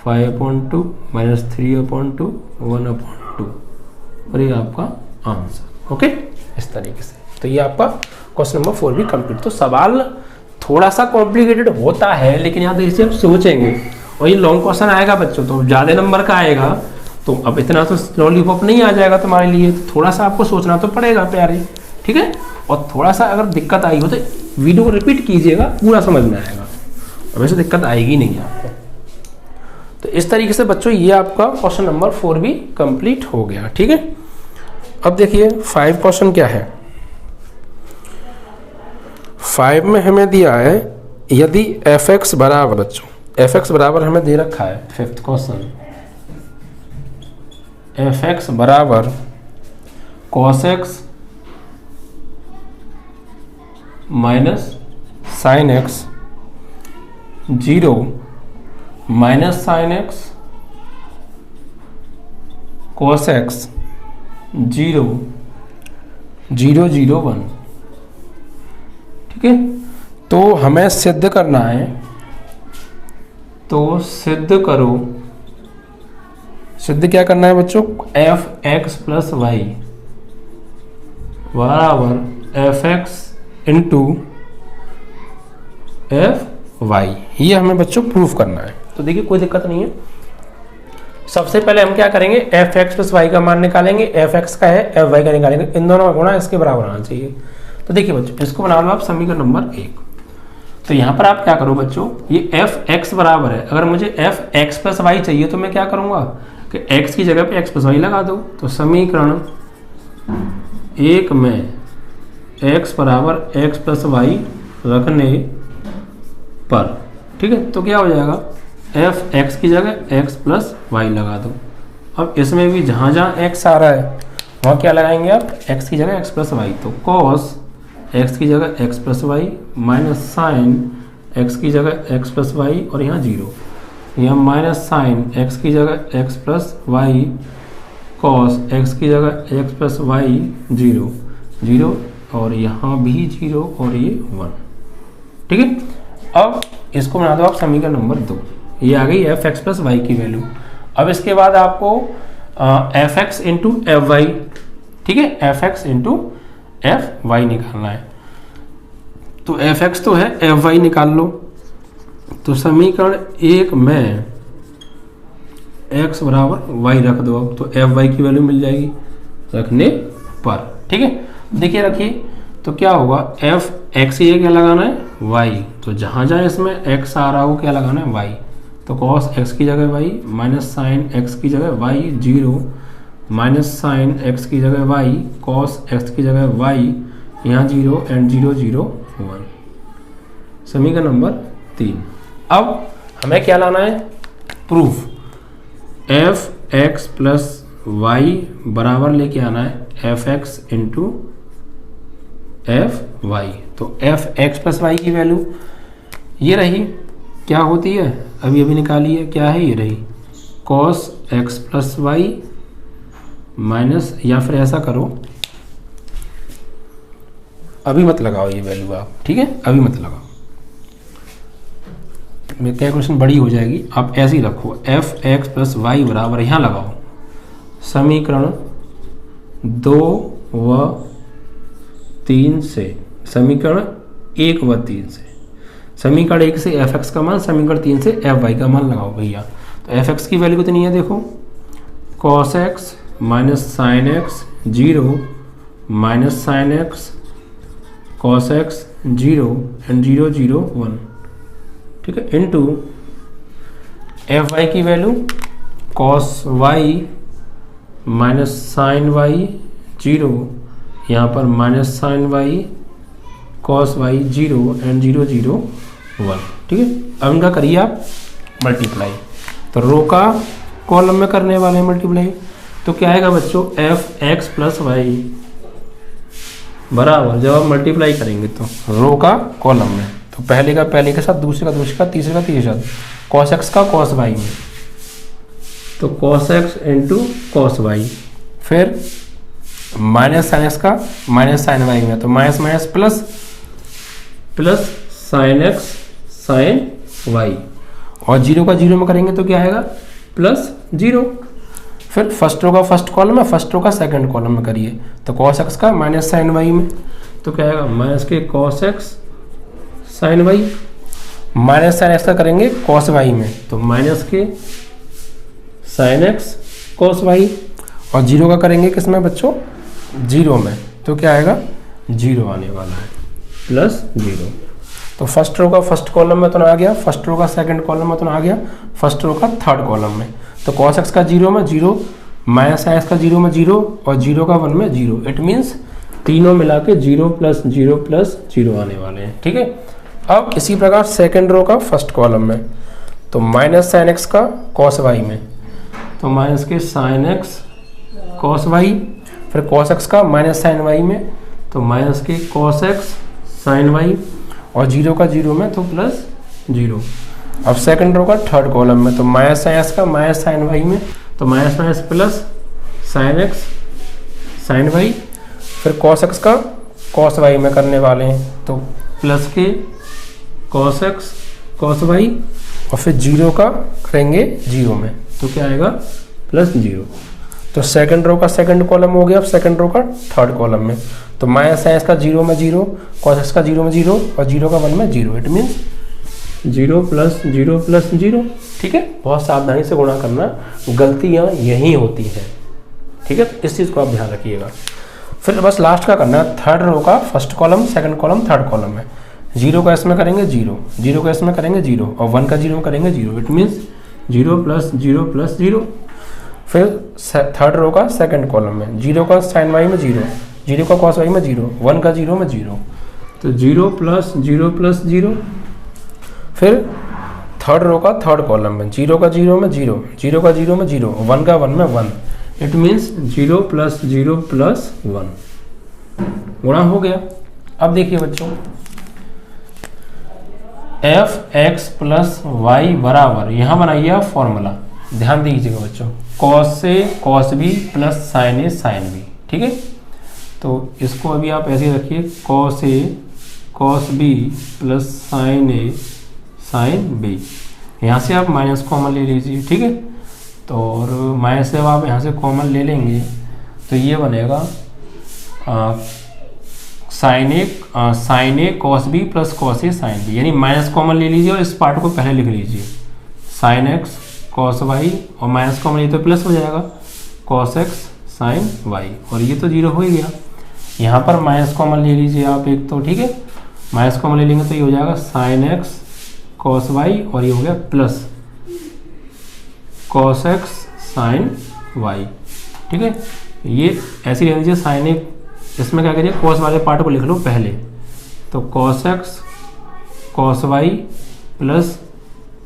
5/2 -3/2 1/2, और ये आपका आंसर, ओके, इस तरीके से। तो ये आपका क्वेश्चन नंबर 4 भी कंप्लीट। तो सवाल थोड़ा सा कॉम्प्लिकेटेड होता है, लेकिन यहाँ देखिए आप सोचेंगे, और ये लॉन्ग क्वेश्चन आएगा बच्चों तो ज़्यादा नंबर का आएगा, तो अब इतना तो लॉलीपॉप नहीं आ जाएगा तुम्हारे लिए, तो थोड़ा सा आपको सोचना तो पड़ेगा प्यारे, ठीक है। और थोड़ा सा अगर दिक्कत आई हो तो वीडियो को रिपीट कीजिएगा, पूरा समझ में आएगा, अब ऐसे दिक्कत आएगी नहीं आपको। तो इस तरीके से बच्चों ये आपका क्वेश्चन नंबर 4 भी कंप्लीट हो गया, ठीक है। अब देखिए 5 क्वेश्चन क्या है। 5 में हमें दिया है यदि f(x) बराबर, बच्चों f(x) बराबर हमें दे रखा है, 5th क्वेश्चन, f(x) बराबर cos x minus sin x 0 minus sin x cos x 0 0 0 1, ठीक है। तो हमें सिद्ध करना है, तो सिद्ध करो, सिद्ध क्या करना है बच्चों, f(x) + y बराबर f(x) इंटू f(y), ये हमें बच्चों प्रूफ करना है। तो देखिए कोई दिक्कत नहीं है, सबसे पहले हम क्या करेंगे, f(x) + y का मान निकालेंगे, f(x) का है f(y) का निकालेंगे, इन दोनों का गुणा इसके बराबर आना चाहिए। तो देखिए बच्चों इसको बना लो आप समीकरण नंबर 1। तो यहाँ पर आप क्या करो बच्चों, ये f(x) बराबर है, अगर मुझे f(x) + y चाहिए तो मैं क्या करूँगा कि x की जगह पे x + y लगा दो। तो समीकरण 1 में x बराबर x + y रखने पर, ठीक है, तो क्या हो जाएगा, f(x) की जगह x + y लगा दो। अब इसमें भी जहाँ जहाँ x आ रहा है वहाँ क्या लगाएंगे आप, x की जगह x + y, तो cos x की जगह x + y minus sin x की जगह x + y, और यहाँ 0, यहाँ माइनस sin x की जगह x + y कॉस एक्स की जगह एक्स प्लस वाई 0 0 और यहाँ भी 0 और ये 1। ठीक है, अब इसको बना दो आप समीकरण नंबर 2। ये आ गई एफ एक्स प्लस वाई की वैल्यू। अब इसके बाद आपको f x into f y, ठीक है, f x into f y निकालना है। तो एफ एक्स तो है, एफ वाई निकाल लो। तो समीकरण 1 में x बराबर y रख दो अब, तो एफ वाई की वैल्यू मिल जाएगी रखने पर। ठीक है, देखिए रखिए, तो क्या होगा, एफ एक्स ये क्या लगाना है y, तो जहाँ जहाँ इसमें x आ रहा हो क्या लगाना है y। तो cos x की जगह y माइनस साइन x की जगह y 0 माइनस साइन x की जगह y cos x की जगह y यहाँ 0 एंड 0 0 1। समीकरण नंबर 3। अब हमें क्या लाना है, proof. F x plus y बराबर लेके आना है f x into f y. तो एफ एक्स प्लस वाई की वैल्यू ये रही, क्या होती है अभी अभी निकाली है, क्या है ये रही cos x plus Y minus, या फिर ऐसा करो अभी मत लगाओ ये वैल्यू आप, ठीक है, अभी मत लगाओ, कैलकुलेशन बड़ी हो जाएगी, आप ऐसे ही रखो एफ एक्स प्लस वाई बराबर यहाँ लगाओ समीकरण 2 व 3 से, समीकरण 1 व 3 से, समीकरण 1 से एफ एक्स का मान, समीकरण 3 से एफ वाई का मान लगाओ भैया। तो एफ एक्स की वैल्यू कितनी है देखो, cos x minus sine x 0 minus sine x cos x 0 and 0 0 1। ठीक है, इनटू एफ वाई की value cos y minus sine y 0, यहाँ पर minus sine y cos y 0 and 0 0 1। ठीक है, अब इनका करिए आप मल्टीप्लाई। तो रो का कॉलम में करने वाले हैं मल्टीप्लाई, तो क्या आएगा बच्चों, एफ एक्स प्लस वाई बराबर, जब आप मल्टीप्लाई करेंगे तो रो का कॉलम में, तो पहले का पहले के साथ, दूसरे का दूसरे का, तीसरे का तीसरे साथ, कॉस एक्स का कॉस वाई में, तो cos x into cos y, फिर माइनस साइन एक्स का माइनस साइन वाई में, तो minus minus plus plus sine x sine y, और 0 का 0 में करेंगे तो क्या आएगा प्लस 0। फिर फर्स्ट रो का फर्स्ट कॉलम में, फर्स्ट रो का सेकंड कॉलम में करिए, तो कॉस एक्स का माइनस साइन वाई में, तो क्या आएगा माइनस के cos x sine y, minus sine x का करेंगे कॉस वाई में, तो माइनस के साइन एक्स कॉस वाई, और 0 का करेंगे किस में बच्चों, 0 में, तो क्या आएगा 0 आने वाला है प्लस 0। तो फर्स्ट रो का फर्स्ट कॉलम में तो ना आ गया, फर्स्ट रो का सेकंड कॉलम में तो ना आ गया, फर्स्ट रो का थर्ड कॉलम में, तो कॉस एक्स का 0 में 0, माइनस साइन एक्स का 0 में 0, और 0 का 1 में 0। इट मीन्स तीनों मिला के 0 प्लस 0 प्लस 0 आने वाले हैं। ठीक है, अब इसी प्रकार सेकंड रो का फर्स्ट कॉलम में, तो माइनस साइन एक्स का कॉस वाई में, तो माइनस के साइन एक्स कॉस वाई, फिर कॉस एक्स का माइनस साइन वाई में, तो माइनस के कॉस एक्स साइन वाई, और 0 का 0 में तो प्लस 0। अब सेकंड रो का थर्ड कॉलम में, तो माइनस साइन एक्स का माइनस साइन वाई में, तो minus minus plus sine x sine y, फिर कॉस एक्स का कॉस वाई में करने वाले हैं, तो प्लस के कॉस एक्स कॉस वाई, और फिर 0 का करेंगे 0 में, तो क्या आएगा प्लस 0। तो सेकंड रो का सेकंड कॉलम हो गया, अब सेकंड रो का थर्ड कॉलम में, तो माइनस साइन एक्स का 0 में 0, कॉस एक्स का 0 में 0, और 0 का 1 में 0। It means 0 plus 0 plus 0। ठीक है, बहुत सावधानी से गुणा करना, गलतियाँ यहीं होती हैं। ठीक है, इस चीज़ को आप ध्यान रखिएगा। फिर बस लास्ट का करना है, थर्ड रो का first column second column third column में, 0 का इसमें करेंगे 0, 0 का इसमें करेंगे 0, और 1 का 0 में करेंगे 0। It means 0 plus 0 plus 0। फिर थर्ड रो का सेकंड कॉलम में, 0 का साइन वाई में 0, 0 का कॉस वाई में 0, 1 का 0 में 0, तो 0 प्लस 0 प्लस 0। फिर थर्ड रो का थर्ड कॉलम में, 0 का 0 में 0, 0 का 0 में 0, 1 का 1 में 1। इट मीन्स 0 प्लस 0 प्लस 1 गुणा हो गया। अब देखिए बच्चों, एफ एक्स प्लस वाई बराबर, यहाँ बनाइए आप फॉर्मूला ध्यान दीजिएगा बच्चों, कॉस से cos B plus sign A sine B, ठीक है। तो इसको अभी आप ऐसे रखिए, cos A cos B plus sign A sine B. यहाँ से आप माइनस कॉमन ले लीजिए, ठीक है। तो और माइनस जब आप यहाँ से कॉमन ले लेंगे तो ये बनेगा sign A cos B plus cos A sine B, यानी माइनस कॉमन ले लीजिए और इस पार्ट को पहले लिख लीजिए, साइन एक्स कॉस वाई और माइनस कॉमन ये तो प्लस हो जाएगा, कॉस एक्स साइन वाई, और ये तो जीरो हो ही गया। यहाँ पर माइनस कॉमन ले लीजिए आप एक तो, ठीक है। माइनस कॉमन ले लेंगे तो ये हो जाएगा साइन एक्स कॉस वाई और ये हो गया plus cos x sine y, ठीक है। ये ऐसे ले लीजिए, साइन ए, इसमें क्या करिए कॉस वाले पार्ट को लिख लो पहले, तो cos x cos y plus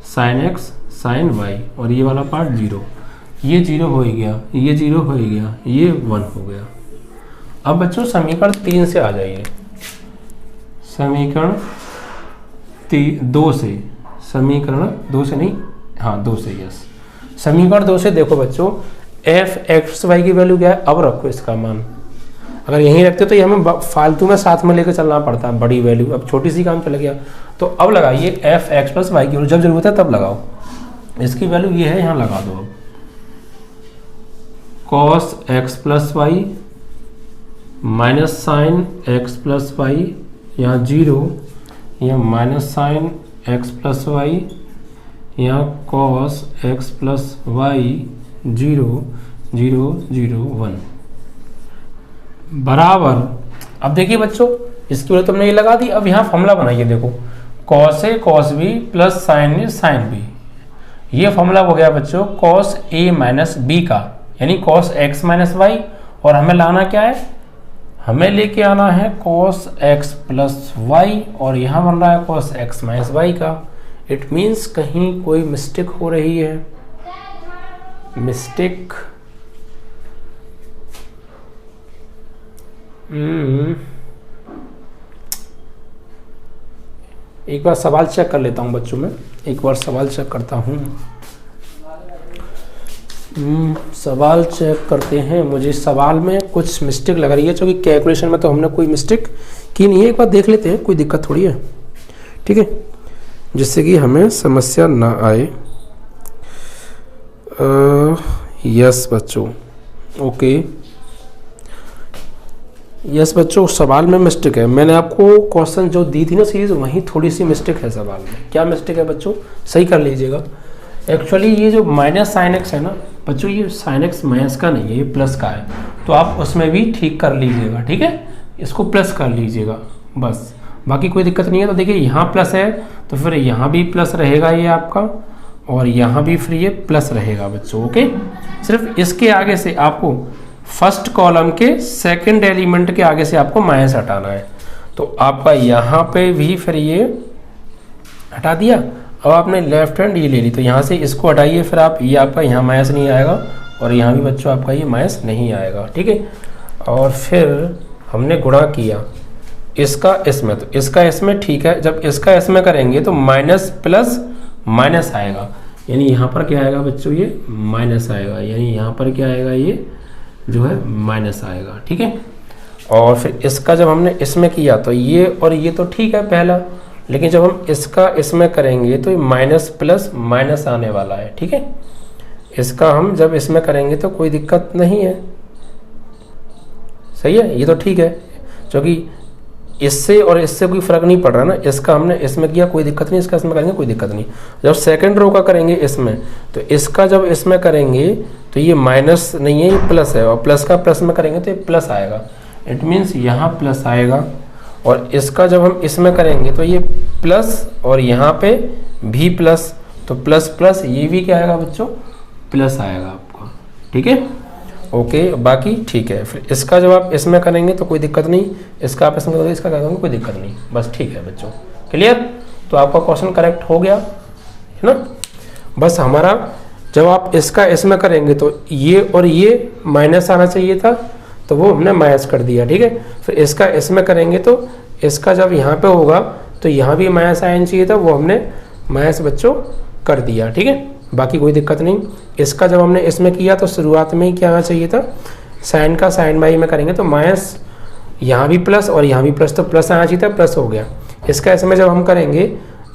sine x sine y, और ये वाला पार्ट जीरो, ये जीरो हो ही गया, ये जीरो हो ही गया, ये 1 हो गया। अब बच्चों समीकरण 3 से आ जाइए, समीकरण 2 से, समीकरण 2 से नहीं, हाँ 2 से, यस। समीकरण 2 से देखो बच्चों, एफ एक्स वाई की वैल्यू क्या है, अब रखो इसका मान। अगर यहीं रखते तो ये हमें फालतू में साथ में लेकर चलना पड़ता है बड़ी वैल्यू, अब छोटी सी काम चल गया। तो अब लगाइए एफ एक्स प्लस वाई की, जब जरूरत है तब लगाओ। इसकी वैल्यू ये है, यहाँ लगा दो अब, cos x plus Y minus sine x plus Y, यहाँ जीरो, यहाँ minus sine x plus Y, यहाँ cos x plus Y, zero zero zero 1 बराबर। अब देखिए बच्चों, इसकी वजह तुमने ये लगा दी। अब यहाँ फॉर्मूला बनाइए, देखो cos A cos B plus sign A sine B, ये फॉर्मूला हो गया बच्चों कॉस ए माइनस बी का, यानी कॉस एक्स माइनस वाई, और हमें लाना क्या है, हमें लेके आना है कॉस एक्स प्लस वाई, और यहाँ बन रहा है कॉस एक्स माइनस वाई का। इट मीन्स कहीं कोई मिस्टेक हो रही है, मिस्टेक। एक बार सवाल चेक कर लेता हूं बच्चों में, एक बार सवाल चेक करता हूं। सवाल चेक करते हैं, मुझे सवाल में कुछ मिस्टेक लग रही है, क्योंकि कैलकुलेशन में तो हमने कोई मिस्टेक की नहीं है। एक बार देख लेते हैं, कोई दिक्कत थोड़ी है, ठीक है, जिससे कि हमें समस्या ना आए। यस बच्चों, ओके, यस बच्चों, सवाल में मिस्टेक है। मैंने आपको क्वेश्चन जो दी थी ना सीरीज, वहीं थोड़ी सी मिस्टेक है सवाल में। क्या मिस्टेक है बच्चों, सही कर लीजिएगा। एक्चुअली ये जो माइनस साइन एक्स है ना बच्चों, ये साइन एक्स माइनस का नहीं है, ये प्लस का है, तो आप उसमें भी ठीक कर लीजिएगा, ठीक है, इसको प्लस कर लीजिएगा बस, बाकी कोई दिक्कत नहीं है। तो देखिए यहाँ प्लस है तो फिर यहाँ भी प्लस रहेगा ये आपका, और यहाँ भी फिर ये प्लस रहेगा बच्चों, ओके। सिर्फ इसके आगे से आपको फर्स्ट कॉलम के सेकंड एलिमेंट के आगे से आपको माइनस हटाना है, तो आपका यहाँ पे भी फिर ये हटा दिया। अब आपने लेफ्ट हैंड ये ले ली, तो यहाँ से इसको हटाइए, फिर आप ये आपका यहाँ माइनस नहीं आएगा, और यहाँ भी बच्चों आपका ये माइनस नहीं आएगा, ठीक है। और फिर हमने गुणा किया इसका इसमें, तो इसका इसमें ठीक है। जब इसका इसमें करेंगे तो माइनस प्लस माइनस आएगा, यानी यहाँ पर क्या आएगा बच्चों, ये माइनस आएगा, यानी यहाँ पर क्या आएगा, ये जो है माइनस आएगा, ठीक है। और फिर इसका जब हमने इसमें किया तो ये और ये तो ठीक है पहला, लेकिन जब हम इसका इसमें करेंगे तो माइनस प्लस माइनस आने वाला है, ठीक है। इसका हम जब इसमें करेंगे तो कोई दिक्कत नहीं है, सही है, ये तो ठीक है, क्योंकि इससे और इससे कोई फर्क नहीं पड़ रहा ना। इसका हमने इसमें किया, कोई दिक्कत नहीं, इसका इसमें करेंगे कोई दिक्कत नहीं। जब सेकंड रो का करेंगे इसमें, तो इसका जब इसमें करेंगे तो ये माइनस नहीं है, ये प्लस है, और प्लस का प्लस में करेंगे तो ये प्लस आएगा। इट मीन्स यहाँ प्लस आएगा, और इसका जब हम इसमें करेंगे तो ये प्लस, और यहाँ पे भी प्लस, तो प्लस प्लस ये भी क्या आएगा बच्चों, प्लस आएगा आपका, ठीक है, ओके। बाकी ठीक है। फिर इसका जब आप इसमें करेंगे तो कोई दिक्कत नहीं, इसका आप इसमें करोगे, इसका करोगे कोई दिक्कत नहीं, बस ठीक है बच्चों, क्लियर। तो आपका क्वेश्चन करेक्ट हो गया है ना। बस हमारा जब आप इसका इसमें करेंगे तो ये और ये माइनस आना चाहिए था, तो वो हमने माइनस कर दिया, ठीक है। फिर इसका इसमें करेंगे तो इसका जब यहाँ पे होगा तो यहाँ भी माइनस आना चाहिए था, वो हमने माइनस बच्चों कर दिया, ठीक है। बाकी कोई दिक्कत नहीं। इसका जब हमने इसमें किया तो शुरुआत में ही क्या आना चाहिए था, साइन का साइन बाई में करेंगे तो माइनस, यहाँ भी प्लस और यहाँ भी प्लस, तो प्लस आना चाहिए था, प्लस हो गया। इसका इसमें जब हम करेंगे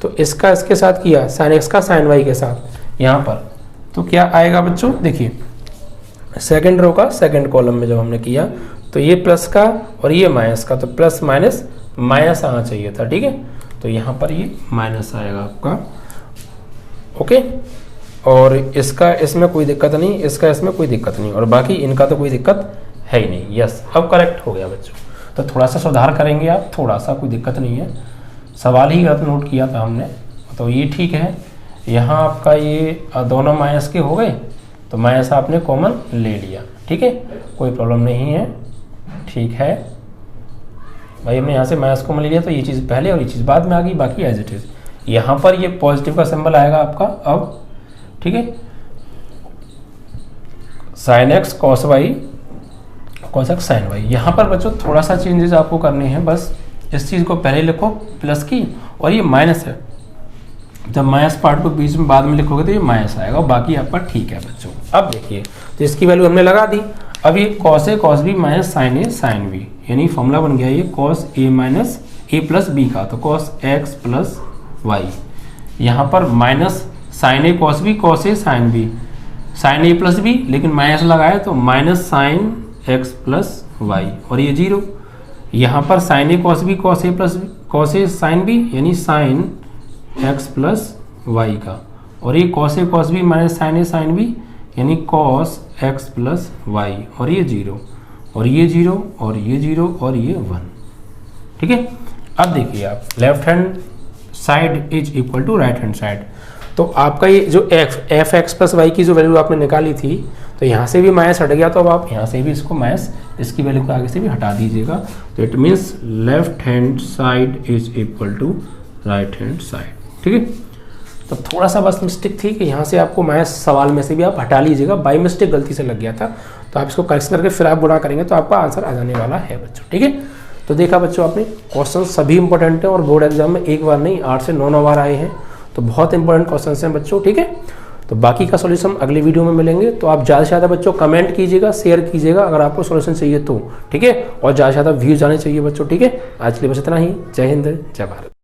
तो इसका इसके साथ किया, साइन एक्स का साइन वाई के साथ यहाँ पर, तो क्या आएगा बच्चों, देखिए सेकंड रो का सेकंड कॉलम में जब हमने किया तो ये प्लस का और ये माइनस का, तो प्लस माइनस माइनस आना चाहिए था, ठीक है। तो यहाँ पर ये माइनस आएगा आपका, ओके। और इसका इसमें कोई दिक्कत नहीं, इसका इसमें कोई दिक्कत नहीं, और बाकी इनका तो कोई दिक्कत है ही नहीं। यस, अब करेक्ट हो गया बच्चों। तो थोड़ा सा सुधार करेंगे आप, थोड़ा सा, कोई दिक्कत नहीं है। सवाल ही गलत नोट किया था हमने, तो ये ठीक है। यहाँ आपका ये दोनों माइनस के हो गए, तो माइनस आपने कॉमन ले लिया, ठीक है, कोई प्रॉब्लम नहीं है, ठीक है भाई। हमने यहाँ से माइनस कॉमन ले लिया, तो ये चीज़ पहले और ये चीज़ बाद में आ गई, बाकी एज इट इज़। यहाँ पर ये पॉजिटिव का सिंबल आएगा आपका अब, ठीक है, sine x cos y, cos x sine y. यहाँ पर बच्चों थोड़ा सा चेंजेस आपको करने हैं, बस इस चीज़ को पहले लिखो प्लस की, और ये माइनस है, जब माइनस पार्ट को बीच में बाद में लिखोगे तो ये माइनस आएगा, और बाकी आपका ठीक है बच्चों। अब देखिए, तो इसकी वैल्यू हमने लगा दी। अब ये cos A cos B minus sine A sine B, यानी फॉर्मूला बन गया ये cos A minus A plus B का, तो कॉस एक्स प्लस वाई। यहाँ पर minus sine A cos B, cos A sine B, sine A plus B, लेकिन minus लगाया तो minus sine x plus y, और ये जीरो। यहाँ पर sine A cos B, cos A plus cos A sine B, यानी sine x plus Y का, और ये cos A cos B minus sine A sine B, यानी कॉस एक्स प्लस वाई, और ये जीरो, और ये जीरो, और ये जीरो, और ये 1, ठीक है। अब देखिए आप, left hand side is equal to right hand side, तो आपका ये जो एफ एक्स प्लस वाई की जो वैल्यू आपने निकाली थी, तो यहाँ से भी माइनस हट गया, तो अब आप यहाँ से भी इसको माइनस, इसकी वैल्यू को आगे से भी हटा दीजिएगा, तो it means left hand side is equal to right hand side, ठीक है। तो थोड़ा सा बस मिस्टेक थी कि यहाँ से आपको माइनस सवाल में से भी आप हटा लीजिएगा, बाई मिस्टेक गलती से लग गया था, तो आप इसको करेक्शन करके फिर आप गुणा करेंगे तो आपका आंसर आ जाने वाला है बच्चों, ठीक है। तो देखा बच्चों आपने, क्वेश्चन सभी इंपॉर्टेंट हैं और बोर्ड एग्जाम में एक बार नहीं 8 से 9 बार आए हैं, तो बहुत इंपॉर्टेंट क्वेश्चन हैं बच्चों, ठीक है। तो बाकी का सॉल्यूशन अगले वीडियो में मिलेंगे, तो आप ज़्यादा से ज़्यादा बच्चों कमेंट कीजिएगा, शेयर कीजिएगा अगर आपको सॉल्यूशन चाहिए तो, ठीक है, और ज़्यादा से ज़्यादा व्यूज आने चाहिए बच्चों, ठीक है। आज के लिए बस इतना ही। जय हिंद, जय भारत।